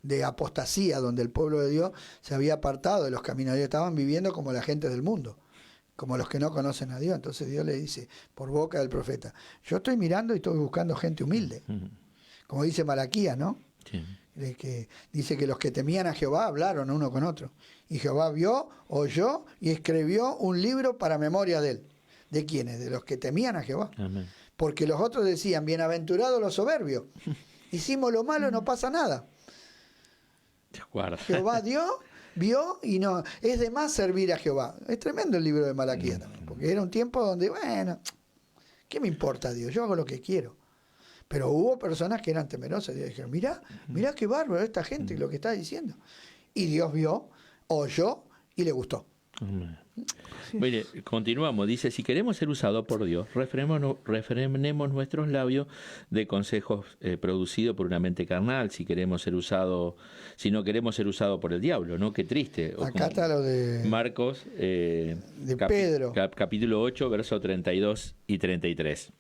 de apostasía, donde el pueblo de Dios se había apartado de los caminos de Dios, estaban viviendo como la gente del mundo, como los que no conocen a Dios. Entonces Dios le dice, por boca del profeta, yo estoy mirando y estoy buscando gente humilde. Como dice Malaquías, ¿no? Sí. Que dice que los que temían a Jehová hablaron uno con otro. Y Jehová vio, oyó y escribió un libro para memoria de él. ¿De quiénes? De los que temían a Jehová. Amén. Porque los otros decían, bienaventurados los soberbios. Hicimos lo malo, no pasa nada. Guarda. Jehová vio y no. Es de más servir a Jehová. Es tremendo el libro de Malaquías también. Porque era un tiempo donde, bueno, ¿qué me importa Dios? Yo hago lo que quiero. Pero hubo personas que eran temerosas y dijeron, mirá qué bárbaro esta gente y lo que está diciendo. Y Dios vio, oyó y le gustó. Mire, continuamos. Dice, si queremos ser usados por Dios, refrenemos nuestros labios de consejos producidos por una mente carnal. Si no queremos ser usados por el diablo, ¿no? Qué triste. Acá está lo de Marcos, de Pedro. Capítulo 8, versos 32 y 33.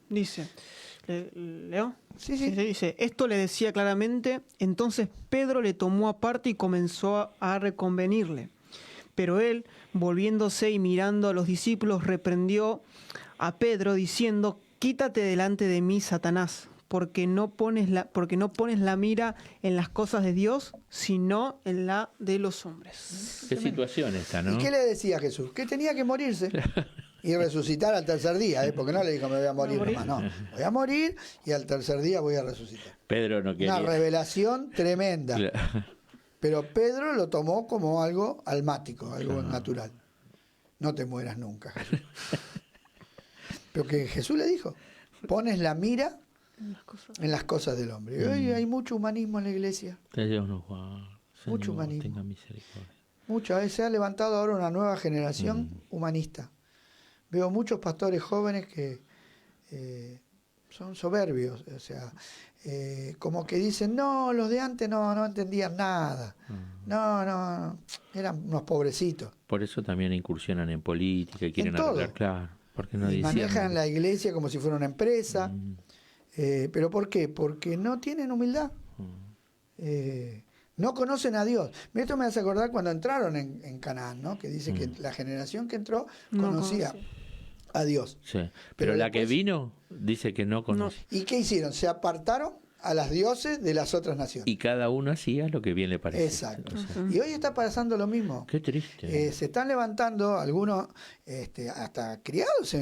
Dice, ¿leo? Sí. Dice, esto le decía claramente, entonces Pedro le tomó aparte y comenzó a reconvenirle. Pero él, volviéndose y mirando a los discípulos, reprendió a Pedro diciendo, quítate delante de mí, Satanás, porque no pones la mira en las cosas de Dios, sino en la de los hombres. Qué situación esta, ¿no? ¿Y qué le decía a Jesús? Que tenía que morirse y resucitar al tercer día, porque no le dijo me voy a morir nomás, no. Voy a morir y al tercer día voy a resucitar. Pedro no quería. Una revelación tremenda. Pero Pedro lo tomó como algo almático, algo natural. No te mueras nunca, Jesús. Pero que Jesús le dijo, pones la mira en las cosas del hombre. Y hoy hay mucho humanismo en la iglesia. Que Dios nos guarde. Señor, Mucho humanismo. tenga misericordia. Mucho. Se ha levantado ahora una nueva generación humanista. Veo muchos pastores jóvenes que son soberbios, o sea, como que dicen, no, los de antes no entendían nada. No, eran unos pobrecitos. Por eso también incursionan en política y quieren En todo. arreglar, claro. Porque no Y decían, manejan la iglesia como si fuera una empresa. ¿Pero por qué? Porque no tienen humildad. No conocen a Dios. Esto me hace acordar cuando entraron en Canaán, ¿no? Que dice que la generación que entró conocía a Dios. Sí. Pero la después, que vino dice que no conoce. ¿Y qué hicieron? Se apartaron a las dioses de las otras naciones. Y cada uno hacía lo que bien le parecía. Exacto. Y hoy está pasando lo mismo. Qué triste. Se están levantando algunos, hasta criados,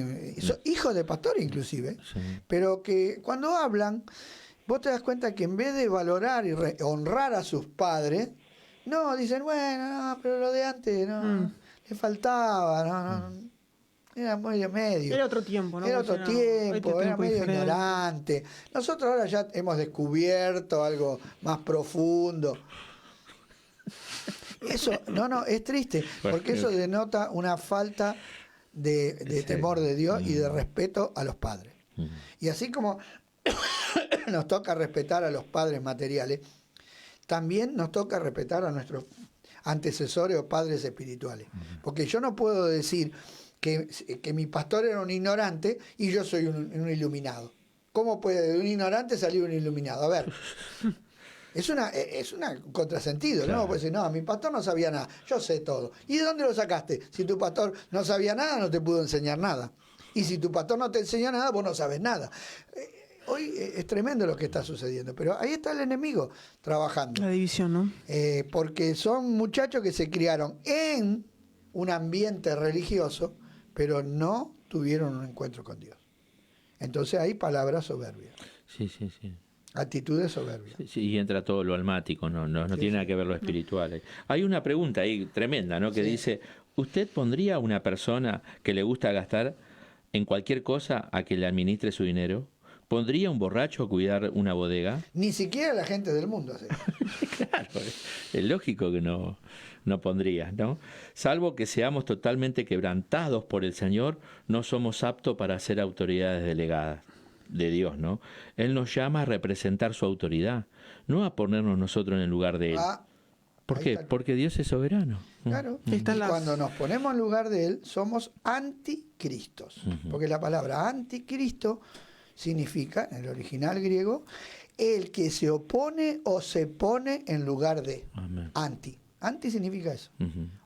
hijos de pastores inclusive, pero que cuando hablan, vos te das cuenta que en vez de valorar y honrar a sus padres, no, dicen, bueno, no, pero lo de antes, no, le faltaba, no. Era muy medio. Era otro tiempo, ¿no? Era otro tiempo, era medio diferente. ignorante. Nosotros ahora ya hemos descubierto algo más profundo. Eso, no, es triste, porque eso denota una falta de temor de Dios y de respeto a los padres. Y así como nos toca respetar a los padres materiales, también nos toca respetar a nuestros antecesores o padres espirituales. Porque yo no puedo decir que mi pastor era un ignorante y yo soy un iluminado. ¿Cómo puede de un ignorante salir un iluminado? A ver, es una contrasentido, Claro. ¿no? Pues decir, no, mi pastor no sabía nada, yo sé todo. ¿Y de dónde lo sacaste? Si tu pastor no sabía nada, no te pudo enseñar nada. Y si tu pastor no te enseñó nada, vos no sabes nada. Hoy es tremendo lo que está sucediendo, pero ahí está el enemigo trabajando. La división, ¿no? Porque son muchachos que se criaron en un ambiente religioso, pero no tuvieron un encuentro con Dios. Entonces hay palabras soberbias, Sí. actitudes soberbias. Sí, y entra todo lo almático, no tiene nada que ver lo espiritual. Hay una pregunta ahí tremenda, ¿no? Que dice, ¿usted pondría a una persona que le gusta gastar en cualquier cosa a que le administre su dinero? ¿Pondría un borracho a cuidar una bodega? Ni siquiera la gente del mundo hace. Claro, es lógico que no pondrías, ¿no? Salvo que seamos totalmente quebrantados por el Señor, no somos aptos para ser autoridades delegadas de Dios, ¿no? Él nos llama a representar su autoridad, no a ponernos nosotros en el lugar de Él. ¿Por qué? Porque Dios es soberano. Claro. Y cuando nos ponemos en lugar de Él, somos anticristos. Porque la palabra anticristo significa, en el original griego, el que se opone o se pone en lugar de. Amén. Anti significa eso.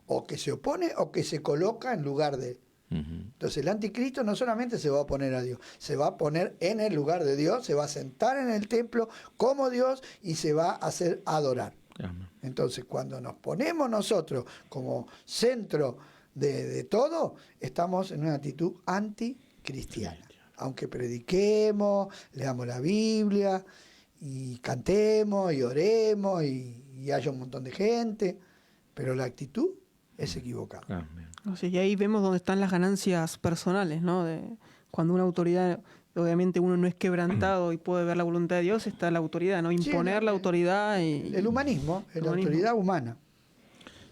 O que se opone o que se coloca en lugar de. Entonces el anticristo no solamente se va a oponer a Dios, se va a poner en el lugar de Dios, se va a sentar en el templo como Dios y se va a hacer adorar. Amén. Entonces cuando nos ponemos nosotros como centro de todo, estamos en una actitud anticristiana. Aunque prediquemos, leamos la Biblia y cantemos y oremos y haya un montón de gente, pero la actitud es equivocada. Amén. O sea, y ahí vemos dónde están las ganancias personales, ¿no? Cuando una autoridad, obviamente uno no es quebrantado y puede ver la voluntad de Dios, está la autoridad, ¿no? Imponer la autoridad y... El humanismo, la autoridad humana.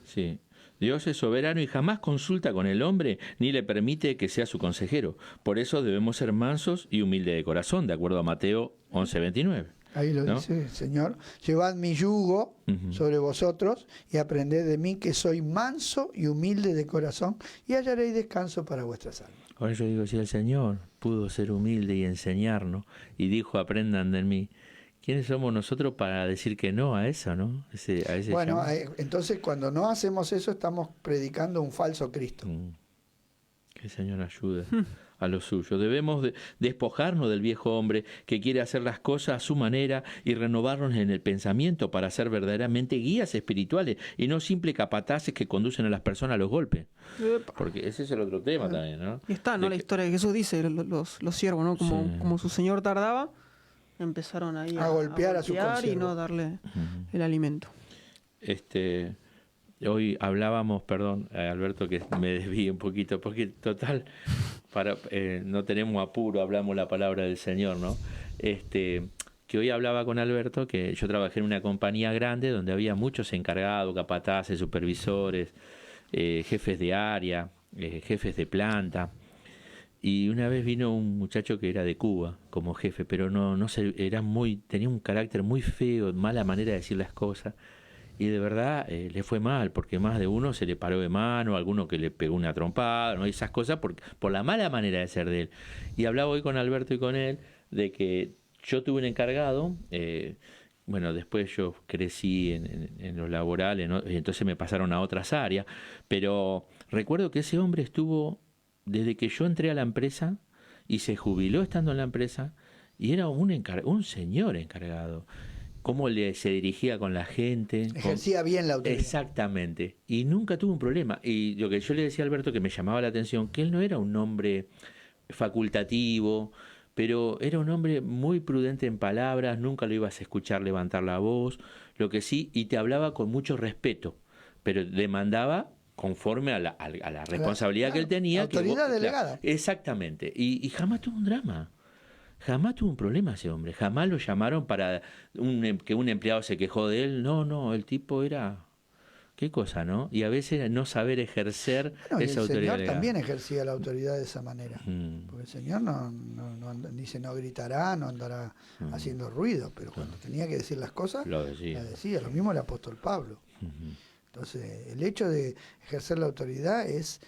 Sí. Dios es soberano y jamás consulta con el hombre ni le permite que sea su consejero. Por eso debemos ser mansos y humildes de corazón, de acuerdo a Mateo 11:29. Ahí lo dice el Señor. Llevad mi yugo sobre vosotros y aprended de mí que soy manso y humilde de corazón y hallaréis descanso para vuestras almas. Ahora yo digo, si el Señor pudo ser humilde y enseñarnos y dijo, aprendan de mí, ¿quiénes somos nosotros para decir que no a eso, no? A ese bueno, llamado. entonces cuando no hacemos eso estamos predicando un falso Cristo. Que el Señor ayude a los suyos. Debemos despojarnos del viejo hombre que quiere hacer las cosas a su manera y renovarnos en el pensamiento para ser verdaderamente guías espirituales y no simples capataces que conducen a las personas a los golpes. Porque ese es el otro tema también, ¿no? Y está, ¿no? La historia que Jesús dice, los siervos, ¿no? Como su Señor tardaba, empezaron ahí a golpear a su consiervo y no darle el alimento. Hoy hablábamos, perdón, Alberto, que me desvíe un poquito, porque total, no tenemos apuro, hablamos la palabra del Señor, ¿no? Que hoy hablaba con Alberto, que yo trabajé en una compañía grande donde había muchos encargados, capataces, supervisores, jefes de área, jefes de planta. Y una vez vino un muchacho que era de Cuba como jefe, pero tenía un carácter muy feo, mala manera de decir las cosas. Y de verdad le fue mal, porque más de uno se le paró de mano, alguno que le pegó una trompada, ¿no? Esas cosas por la mala manera de ser de él. Y hablaba hoy con Alberto y con él de que yo tuve un encargado, bueno, después yo crecí en lo laboral, y entonces me pasaron a otras áreas, pero recuerdo que ese hombre estuvo desde que yo entré a la empresa y se jubiló estando en la empresa, y era un señor encargado. Cómo se dirigía con la gente. Ejercía bien la autoridad. Exactamente. Y nunca tuvo un problema. Y lo que yo le decía a Alberto, que me llamaba la atención, que él no era un hombre facultativo, pero era un hombre muy prudente en palabras, nunca lo ibas a escuchar levantar la voz, lo que sí, y te hablaba con mucho respeto, pero demandaba conforme a la responsabilidad que él tenía. Autoridad delegada. Exactamente. Y jamás tuvo un drama. Jamás tuvo un problema ese hombre, jamás lo llamaron para que un empleado se quejó de él. No, el tipo era... Qué cosa, ¿no? Y a veces era no saber ejercer esa autoridad. El Señor también ejercía la autoridad de esa manera. Porque el Señor no dice no gritará, no andará haciendo ruido, pero cuando tenía que decir las cosas, lo decía. las decía. Lo mismo el apóstol Pablo. Entonces, el hecho de ejercer la autoridad es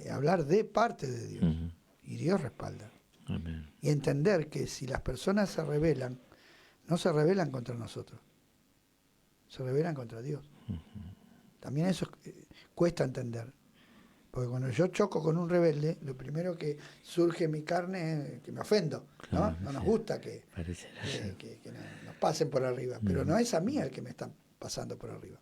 hablar de parte de Dios. Y Dios respalda. Amén. Y entender que si las personas se rebelan, no se rebelan contra nosotros, se rebelan contra Dios. También eso cuesta entender, porque cuando yo choco con un rebelde, lo primero que surge en mi carne es que me ofendo, ¿no? Claro, No nos sí. gusta que nos pasen por arriba, pero no es a mí el que me están pasando por arriba.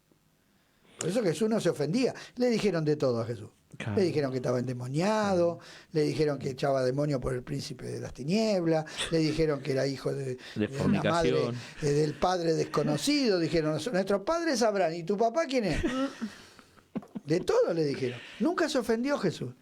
Por eso Jesús no se ofendía. Le dijeron de todo a Jesús. Claro. Le dijeron que estaba endemoniado, le dijeron que echaba demonio por el príncipe de las tinieblas, le dijeron que era hijo de una madre, del padre desconocido. Dijeron, nuestros padres sabrán, ¿y tu papá quién es? De todo le dijeron. Nunca se ofendió Jesús.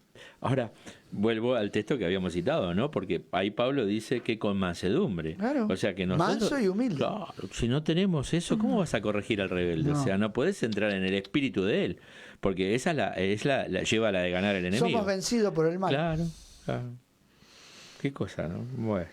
Ahora, vuelvo al texto que habíamos citado, ¿no? Porque ahí Pablo dice que con mansedumbre. Claro. O sea que nosotros, manso y humilde. Claro, si no tenemos eso, ¿cómo vas a corregir al rebelde? No. O sea, no podés entrar en el espíritu de él, porque esa lleva a la de ganar el enemigo. Somos vencidos por el mal. Claro. Qué cosa, ¿no? Bueno.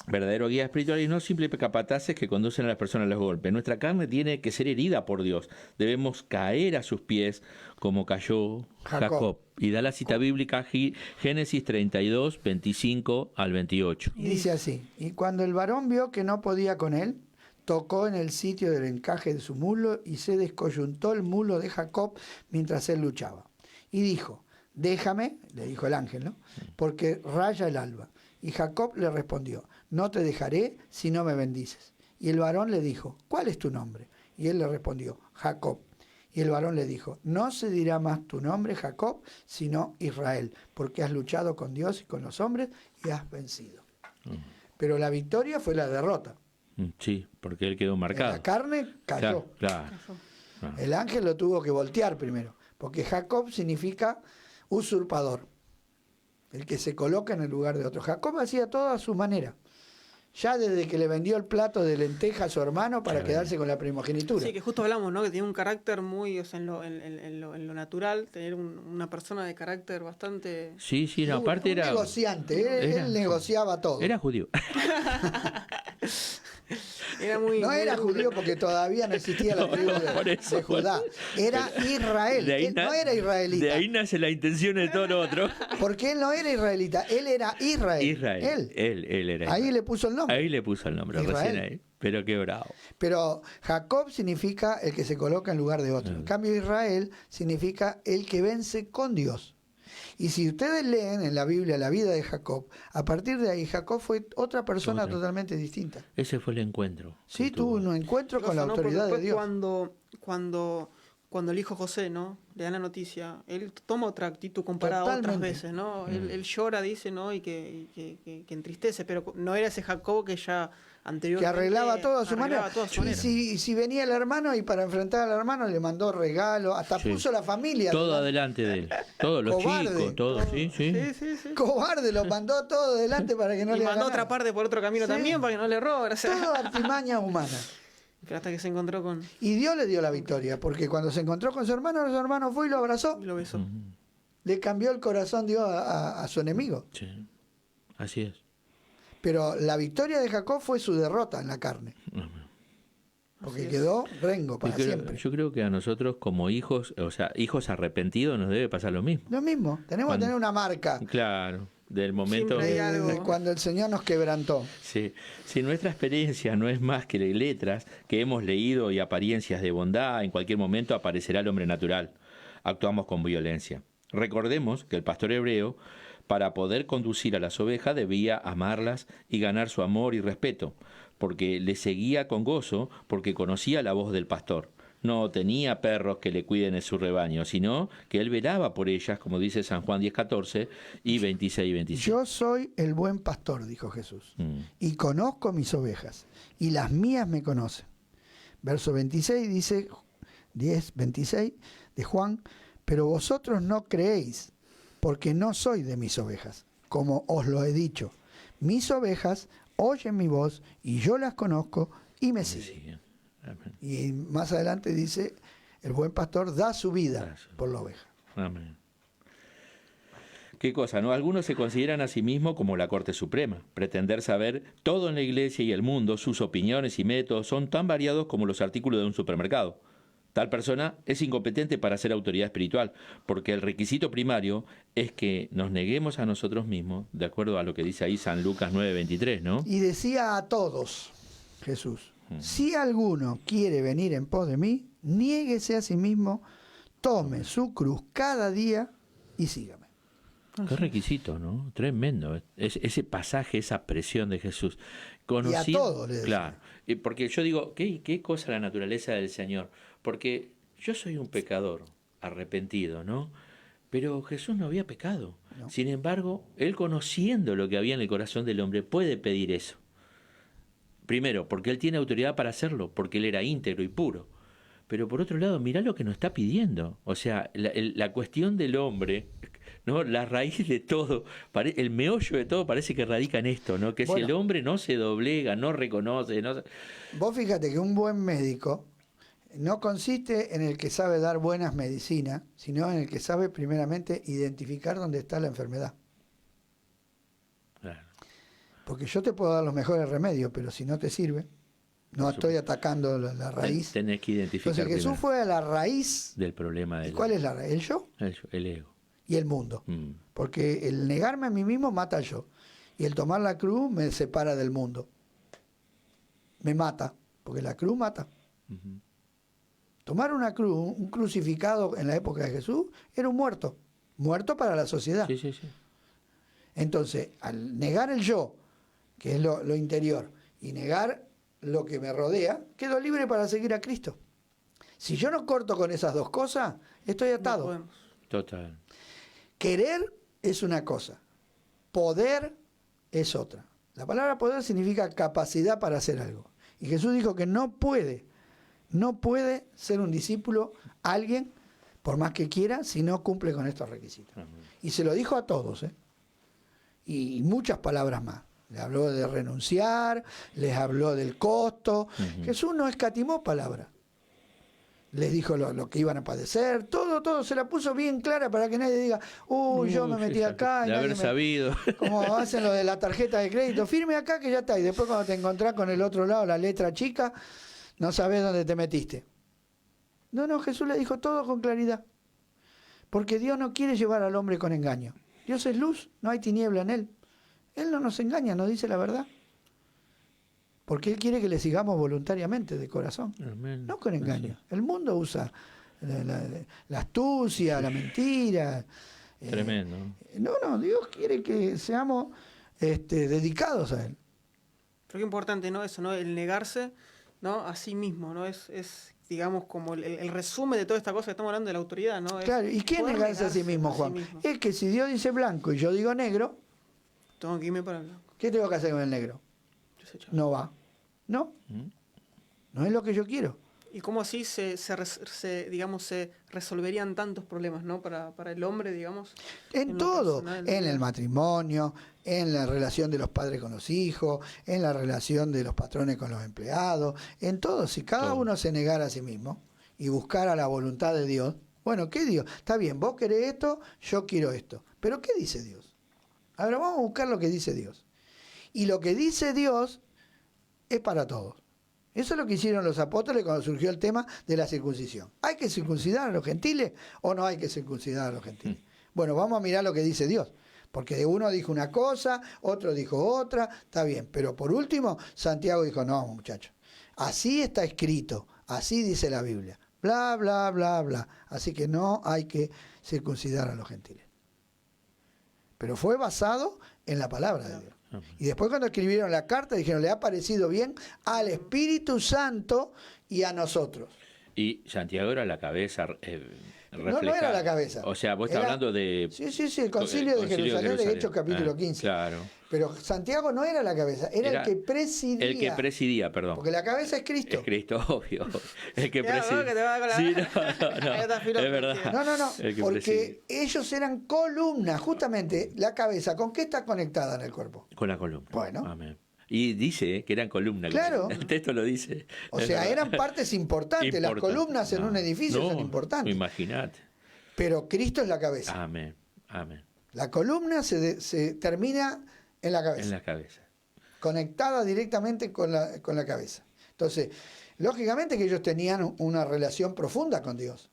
Verdadero guía espiritual y no simple capataces que conducen a las personas a los golpes. Nuestra carne tiene que ser herida por Dios. Debemos caer a sus pies como cayó Jacob. Y da la cita bíblica Génesis 32, 25 al 28. Y dice así, y cuando el varón vio que no podía con él, tocó en el sitio del encaje de su muslo y se descoyuntó el muslo de Jacob mientras él luchaba. Y dijo, déjame, le dijo el ángel, ¿no? Porque raya el alba. Y Jacob le respondió, no te dejaré si no me bendices. Y el varón le dijo, ¿cuál es tu nombre? Y él le respondió, Jacob. Y el varón le dijo, no se dirá más tu nombre Jacob, sino Israel, porque has luchado con Dios y con los hombres y has vencido. Pero la victoria fue la derrota. Sí, porque él quedó marcado. La carne cayó. Claro. El ángel lo tuvo que voltear primero, porque Jacob significa usurpador, el que se coloca en el lugar de otro. Jacob hacía todo a su manera, ya desde que le vendió el plato de lenteja a su hermano para quedarse con la primogenitura. Sí, que justo hablamos, ¿no? Que tiene un carácter muy, o sea, en lo natural, tener una persona de carácter bastante... Sí, no, aparte era... negociante, él negociaba todo. Era judío. No era judío porque todavía no existía la tribu de Judá. Era Israel. Él no era israelita. De ahí nace la intención de todo lo otro. Porque él no era israelita, él era Israel. Él era. Ahí le puso el nombre. Ahí le puso el nombre, Israel. recién ahí. Pero qué bravo. Pero Jacob significa el que se coloca en lugar de otro. En cambio, Israel significa el que vence con Dios. Y si ustedes leen en la Biblia la vida de Jacob, a partir de ahí Jacob fue otra persona totalmente distinta. Ese fue el encuentro. Sí, tuvo un encuentro con la autoridad de Dios. Cuando el hijo José, ¿no? Le dan la noticia, él toma otra actitud comparada a otras veces, ¿no? Él llora, dice, ¿no? Y que entristece, pero no era ese Jacob que ya anteriormente... Que arreglaba todo a su manera. Y si venía el hermano y para enfrentar al hermano le mandó regalos, hasta puso la familia. Todo adelante de él. Todos los chicos, todo. Sí. Cobarde, lo mandó todo delante para que no le haga nada. Y mandó otra parte por otro camino también para que no le robe. O sea. Todo artimaña humana. Pero hasta que se encontró con... Y Dios le dio la victoria, porque cuando se encontró con su hermano fue y lo abrazó. Y lo besó. Le cambió el corazón Dios a su enemigo. Sí, así es. Pero la victoria de Jacob fue su derrota en la carne. Porque quedó rengo para siempre. Yo creo que a nosotros como hijos, o sea, hijos arrepentidos, nos debe pasar lo mismo. Lo mismo, tenemos que tener una marca. Claro. del momento. Siempre hay algo. De cuando el Señor nos quebrantó. Sí. Si nuestra experiencia no es más que letras que hemos leído y apariencias de bondad, en cualquier momento aparecerá el hombre natural. Actuamos con violencia. Recordemos que el pastor hebreo, para poder conducir a las ovejas, debía amarlas y ganar su amor y respeto, porque le seguía con gozo, porque conocía la voz del pastor. No tenía perros que le cuiden en su rebaño, sino que él velaba por ellas, como dice San Juan 10:14 y 26 y 27. Yo soy el buen pastor, dijo Jesús, y conozco mis ovejas, y las mías me conocen. Verso 26 dice, 10:26 de Juan, pero vosotros no creéis, porque no soy de mis ovejas, como os lo he dicho. Mis ovejas oyen mi voz, y yo las conozco, y me siguen. Amén. Y más adelante dice, el buen pastor da su vida por la oveja. Amén. Qué cosa, ¿no? Algunos se consideran a sí mismos como la Corte Suprema. Pretender saber todo en la iglesia y el mundo, sus opiniones y métodos son tan variados como los artículos de un supermercado. Tal persona es incompetente para ser autoridad espiritual, porque el requisito primario es que nos neguemos a nosotros mismos, de acuerdo a lo que dice ahí San Lucas 9:23, ¿no? Y decía a todos, Jesús, si alguno quiere venir en pos de mí, niéguese a sí mismo, tome su cruz cada día y sígame. Qué requisito, ¿no? Tremendo. Ese pasaje, esa presión de Jesús. Y a todos le decía. Claro. Porque yo digo, ¿qué cosa la naturaleza del Señor? Porque yo soy un pecador arrepentido, ¿no? Pero Jesús no había pecado. No. Sin embargo, Él, conociendo lo que había en el corazón del hombre, puede pedir eso. Primero, porque Él tiene autoridad para hacerlo, porque Él era íntegro y puro. Pero por otro lado, mirá lo que nos está pidiendo. O sea, la cuestión del hombre, ¿no? La raíz de todo, el meollo de todo parece que radica en esto, ¿no? Que bueno, si el hombre no se doblega, no reconoce, no... Vos fíjate que un buen médico no consiste en el que sabe dar buenas medicinas, sino en el que sabe primeramente identificar dónde está la enfermedad. Claro. Porque yo te puedo dar los mejores remedios, pero si no te sirve, no estoy atacando la raíz. Tenés que identificar. Entonces Jesús fue a la raíz del problema. ¿Y cuál es la raíz? ¿El yo? El ego. Y el mundo. Porque el negarme a mí mismo mata al yo. Y el tomar la cruz me separa del mundo. Me mata, porque la cruz mata. Tomar una cruz, un crucificado en la época de Jesús, era un muerto. Muerto para la sociedad. Sí, sí, sí. Entonces, al negar el yo, que es lo interior, y negar lo que me rodea, quedo libre para seguir a Cristo. Si yo no corto con esas dos cosas, estoy atado. No Total. Querer es una cosa, poder es otra. La palabra poder significa capacidad para hacer algo. Y Jesús dijo que no puede ser un discípulo alguien, por más que quiera, si no cumple con estos requisitos. Y se lo dijo a todos, y muchas palabras más. Le habló de renunciar, les habló del costo. Jesús no escatimó palabras. Les dijo lo que iban a padecer, todo se la puso bien clara para que nadie diga, yo me metí acá. De haber sabido. Como hacen lo de la tarjeta de crédito, firme acá que ya está. Y después cuando te encontrás con el otro lado, la letra chica, no sabés dónde te metiste. No, Jesús le dijo todo con claridad. Porque Dios no quiere llevar al hombre con engaño. Dios es luz, no hay tiniebla en Él. Él no nos engaña, nos dice la verdad. Porque Él quiere que le sigamos voluntariamente, de corazón. Amén. No con engaño. El mundo usa la astucia, la mentira. Tremendo. No, Dios quiere que seamos dedicados a Él. Pero qué importante, ¿no? Eso, ¿no? El negarse, ¿no? A sí mismo, ¿no? Es digamos, como el resumen de toda esta cosa que estamos hablando de la autoridad, ¿no? Claro, ¿y qué es negarse a sí mismo, Juan? Es que si Dios dice blanco y yo digo negro, tengo que irme para el blanco. ¿Qué tengo que hacer con el negro? No va. No. No es lo que yo quiero. Y cómo así se resolverían tantos problemas, ¿no? Para el hombre, digamos. En todo, en el matrimonio, en la relación de los padres con los hijos, en la relación de los patrones con los empleados, en todo. Si cada uno se negara a sí mismo y buscara la voluntad de Dios, bueno, ¿qué Dios? Está bien, vos querés esto, yo quiero esto. Pero ¿qué dice Dios? Ahora vamos a buscar lo que dice Dios. Y lo que dice Dios es para todos. Eso es lo que hicieron los apóstoles cuando surgió el tema de la circuncisión. ¿Hay que circuncidar a los gentiles o no hay que circuncidar a los gentiles? Bueno, vamos a mirar lo que dice Dios. Porque uno dijo una cosa, otro dijo otra, está bien. Pero por último, Santiago dijo, no, muchachos, así está escrito, así dice la Biblia. Bla, bla, bla, bla. Así que no hay que circuncidar a los gentiles. Pero fue basado en la palabra de Dios. Y después cuando escribieron la carta dijeron, le ha parecido bien al Espíritu Santo y a nosotros. Y Santiago era la cabeza No era la cabeza. O sea, vos estás hablando de... Sí, el concilio de Jerusalén de Hechos capítulo 15. Claro. Pero Santiago no era la cabeza, era el que presidía. El que presidía, perdón. Porque la cabeza es Cristo. Es Cristo, obvio. El que Ya, presidía. que te va con la... Sí, no. Es verdad. No, El que porque presidía. ellos eran columnas, justamente la cabeza, ¿con qué está conectada en el cuerpo? Con la columna. Bueno. Amén. Y dice que eran columnas. Claro. El texto lo dice. O sea, eran partes importantes. Las Importante. columnas en un edificio son importantes. Imagínate. Pero Cristo es la cabeza. Amén. Amén. La columna se termina en la cabeza. En la cabeza. Conectada directamente con la cabeza. Entonces, lógicamente que ellos tenían una relación profunda con Dios.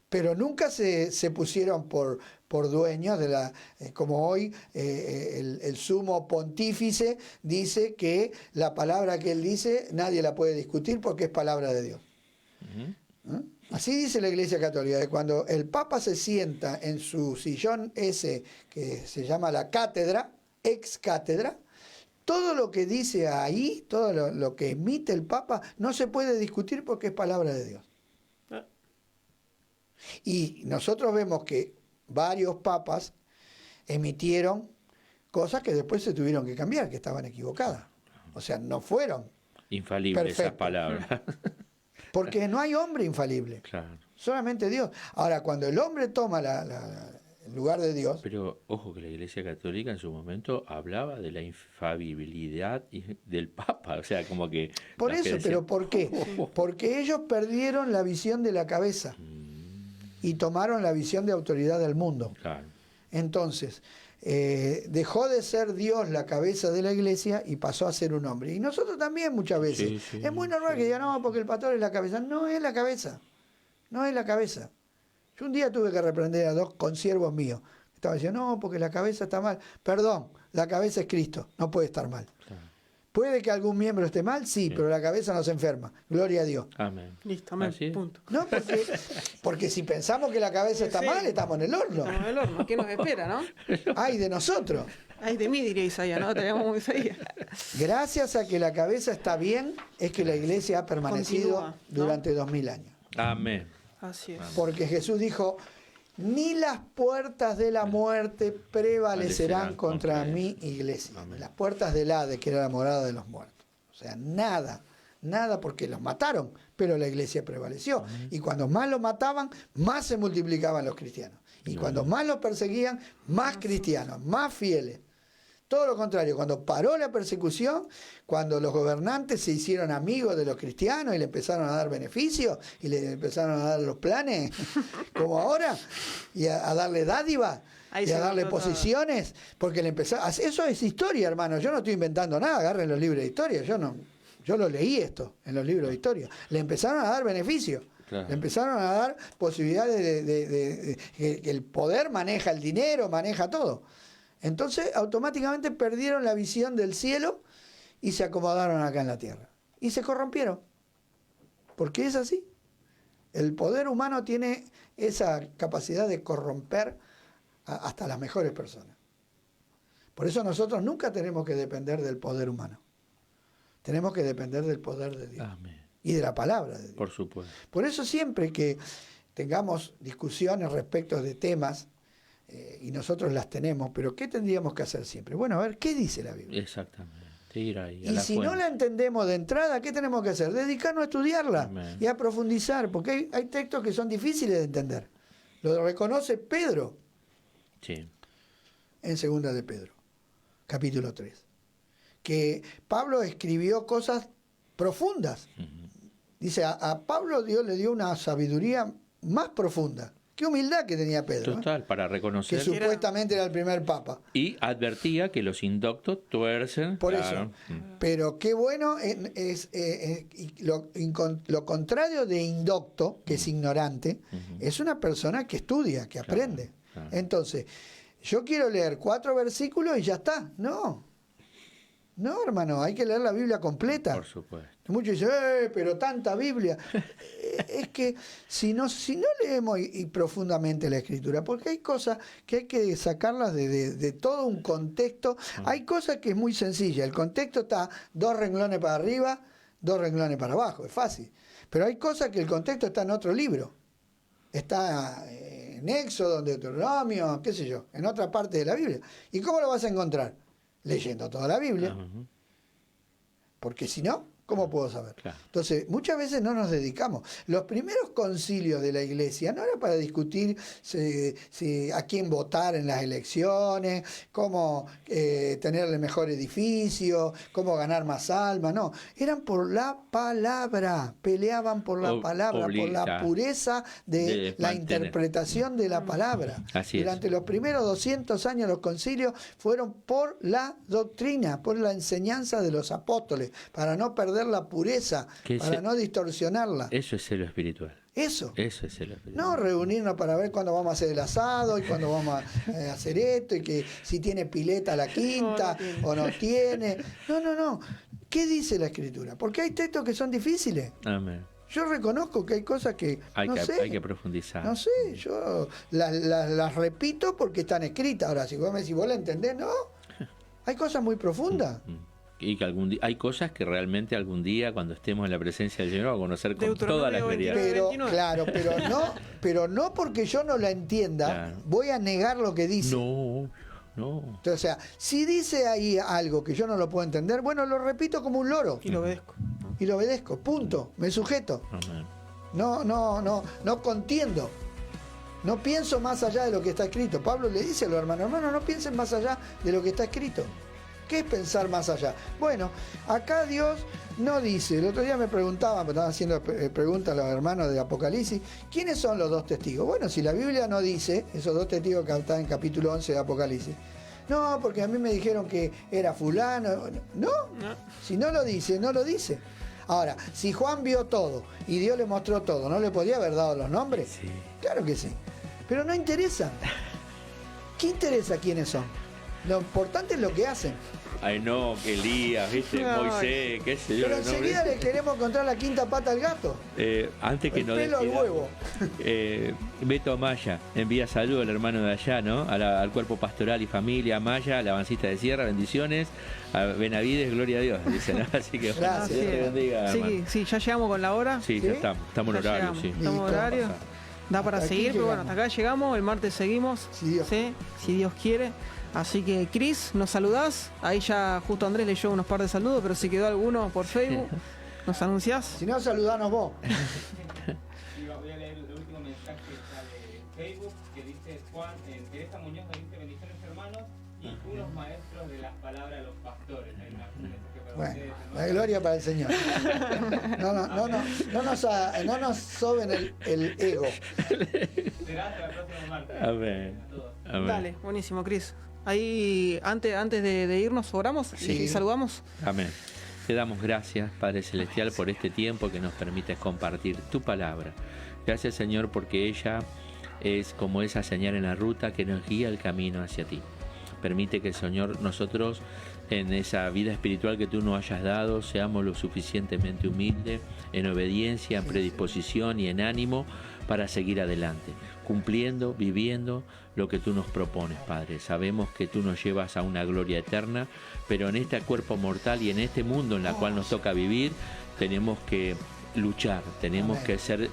Pero nunca se pusieron por dueños de la... como hoy el sumo pontífice dice que la palabra que él dice nadie la puede discutir porque es palabra de Dios. ¿Eh? Así dice la Iglesia Católica, que cuando el Papa se sienta en su sillón ese que se llama la cátedra, ex cátedra, todo lo que dice ahí, todo lo que emite el Papa, no se puede discutir porque es palabra de Dios. Y nosotros vemos que varios papas emitieron cosas que después se tuvieron que cambiar, que estaban equivocadas. O sea, no fueron Infalible esas perfectos. palabras. Porque no hay hombre infalible. Claro. Solamente Dios. Ahora, cuando el hombre toma el lugar de Dios, Pero ojo que la Iglesia Católica en su momento hablaba de la infalibilidad del Papa, o sea, como que... por las que eso, decían, pero ¿por qué? Porque ellos perdieron la visión de la cabeza y tomaron la visión de autoridad del mundo. Claro. Entonces, dejó de ser Dios la cabeza de la iglesia y pasó a ser un hombre. Y nosotros también muchas veces. Sí, sí, es muy normal que digan, no, porque el pastor es la cabeza. No es la cabeza. No es la cabeza. Yo un día tuve que reprender a 2 consiervos míos. Estaban diciendo, no, porque la cabeza está mal. Perdón, la cabeza es Cristo. No puede estar mal. Claro. ¿Puede que algún miembro esté mal? Sí, pero la cabeza no se enferma. Gloria a Dios. Amén. Listo, amén, Así es. punto. No, porque si pensamos que la cabeza está Sí. mal, estamos en el horno. Estamos en el horno, ¿qué nos espera, no? Ay de nosotros. Ay, de mí diría Isaías, ¿no? Tenemos como Isaías. Gracias a que la cabeza está bien, es que la iglesia ha permanecido Continúa, ¿no? durante 2000 años. Amén. Así es. Porque Jesús dijo, ni las puertas de la muerte prevalecerán contra mi iglesia. Amén. Las puertas del Hades, que era la morada de los muertos. O sea, nada, porque los mataron, pero la iglesia prevaleció. Y cuando más los mataban, más se multiplicaban los cristianos. Y cuando más los perseguían, más cristianos, más fieles. Todo lo contrario, cuando paró la persecución, cuando los gobernantes se hicieron amigos de los cristianos y le empezaron a dar beneficios y le empezaron a dar los planes, como ahora, y a darle dádivas Ahí y se a darle notó todo. posiciones, porque le empezaron. Eso es historia, hermano. Yo no estoy inventando nada. Agarren los libros de historia. Yo lo leí esto en los libros de historia. Le empezaron a dar beneficios. Claro. Le empezaron a dar posibilidades de que el poder maneja el dinero, maneja todo. Entonces, automáticamente perdieron la visión del cielo y se acomodaron acá en la tierra. Y se corrompieron. Porque es así. El poder humano tiene esa capacidad de corromper hasta las mejores personas. Por eso nosotros nunca tenemos que depender del poder humano. Tenemos que depender del poder de Dios. Amén. Y de la palabra de Dios. Por supuesto. Por eso siempre que tengamos discusiones respecto de temas, y nosotros las tenemos, pero ¿qué tendríamos que hacer siempre? Bueno, a ver, ¿qué dice la Biblia? Exactamente. Ir ahí, a Y la si no fuente. la entendemos de entrada, ¿qué tenemos que hacer? Dedicarnos a estudiarla Amén. y a profundizar, porque hay textos que son difíciles de entender. Lo reconoce Pedro Sí. en 2 de Pedro, capítulo 3. Que Pablo escribió cosas profundas. Dice, a Pablo Dios le dio una sabiduría más profunda. Qué humildad que tenía Pedro. Total, para Que reconocer. supuestamente era el primer papa. Y advertía que los indoctos tuercen. Por claro. eso. Pero qué bueno es lo contrario de indocto, que es ignorante, es una persona que estudia, que aprende. claro. Entonces, yo quiero leer 4 versículos y ya está. No, hermano, hay que leer la Biblia completa. Por supuesto. Muchos dicen, pero tanta Biblia. Es que si no leemos y profundamente la Escritura, porque hay cosas que hay que sacarlas de todo un contexto. Hay cosas que es muy sencilla. El contexto está 2 renglones para arriba, 2 renglones para abajo. Es fácil. Pero hay cosas que el contexto está en otro libro. Está en Éxodo, en Deuteronomio, qué sé yo, en otra parte de la Biblia. ¿Y cómo lo vas a encontrar? Leyendo toda la Biblia. Porque si no, ¿cómo puedo saber? Claro. Entonces, muchas veces no nos dedicamos. Los primeros concilios de la iglesia no era para discutir a quién votar en las elecciones, cómo tener el mejor edificio, cómo ganar más almas, no. Eran por la palabra, peleaban por la palabra, por la pureza de la interpretación de la palabra. Así Durante los primeros 200 años los concilios fueron por la doctrina, por la enseñanza de los apóstoles, para no perder la pureza, para no distorsionarla. Eso es celo espiritual. Eso es celo espiritual. No reunirnos para ver cuándo vamos a hacer el asado y cuándo vamos a hacer esto y que si tiene pileta la quinta o no tiene. No. ¿Qué dice la Escritura? Porque hay textos que son difíciles. Amén. Yo reconozco que hay cosas que hay que profundizar. No sé, yo las repito porque están escritas. Ahora, si vos me decís, ¿vos la entendés? No. Hay cosas muy profundas. Y que hay cosas que realmente algún día, cuando estemos en la presencia del Señor, vamos a conocer con toda la claridad. Pero no porque yo no la entienda, voy a negar lo que dice. No. Entonces, o sea, si dice ahí algo que yo no lo puedo entender, bueno, lo repito como un loro. Y lo obedezco. Y lo obedezco, punto. Me sujeto. Amén. No contiendo. No pienso más allá de lo que está escrito. Pablo le dice a los hermanos, no piensen más allá de lo que está escrito. ¿Qué es pensar más allá? Bueno, acá Dios no dice. El otro día me estaban haciendo preguntas a los hermanos de Apocalipsis, ¿quiénes son los 2 testigos? Bueno, si la Biblia no dice, esos 2 testigos que están en capítulo 11 de Apocalipsis, no, porque a mí me dijeron que era fulano. No, si no lo dice, no lo dice. Ahora, si Juan vio todo y Dios le mostró todo, ¿no le podía haber dado los nombres? Sí. Claro que sí. Pero no interesa. ¿Qué interesa quiénes son? Lo importante es lo que hacen. Ay, no, que Elías, ¿viste? Moisés, qué sé yo. Pero enseguida le queremos encontrar la quinta pata al gato. Antes que el pelo al huevo. Beto Amaya envía saludos al hermano de allá, ¿no? Al cuerpo pastoral y familia Amaya, la Avancista de Sierra, bendiciones. A Benavides, gloria a Dios, dicen. Así que gracias. Dios te bendiga. Sí, ya llegamos con la hora. Sí, ya estamos en horario. Sí. Estamos en horario. Da para seguir, pero bueno, hasta acá llegamos. El martes seguimos. Si Dios quiere. Así que, Cris, ¿nos saludás? Ahí ya justo Andrés leyó unos par de saludos, pero si quedó alguno por Facebook, ¿nos anunciás? Si no, saludanos vos. Voy a leer el último mensaje que sale en Facebook, que dice Juan, Teresa Muñoz me dice bendiciones hermanos y unos maestros de las palabras de los pastores. Hay un mensaje para bueno, ustedes, la gloria para el Señor. No nos soben el ego. Será hasta la próxima martes. Amén. Dale, buenísimo, Cris. Ahí, antes de irnos, oramos y saludamos. Amén. Te damos gracias, Padre Celestial, por este tiempo que nos permites compartir tu palabra. Gracias, Señor, porque ella es como esa señal en la ruta que nos guía el camino hacia ti. Permite que, Señor, nosotros en esa vida espiritual que tú nos hayas dado, seamos lo suficientemente humildes, en obediencia, en predisposición y en ánimo para seguir adelante, cumpliendo, viviendo lo que tú nos propones, Padre. Sabemos que tú nos llevas a una gloria eterna, pero en este cuerpo mortal y en este mundo en el cual nos toca vivir, tenemos que luchar, tenemos que ser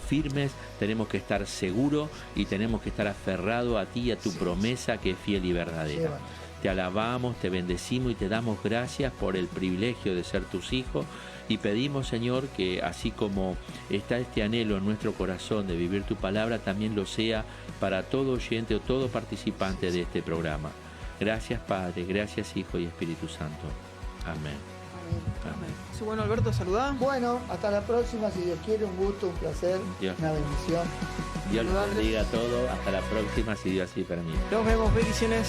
firmes, tenemos que estar seguros y tenemos que estar aferrados a ti y a tu promesa que es fiel y verdadera. Te alabamos, te bendecimos y te damos gracias por el privilegio de ser tus hijos y pedimos, Señor, que así como está este anhelo en nuestro corazón de vivir tu palabra, también lo sea para todo oyente o todo participante de este programa. Gracias, Padre, gracias, Hijo y Espíritu Santo. Amén. Amén. Sí, bueno, Alberto, saludá. Bueno, hasta la próxima, si Dios quiere, un gusto, un placer, una bendición. Dios los bendiga a todos, hasta la próxima, si Dios así permite. Nos vemos, bendiciones.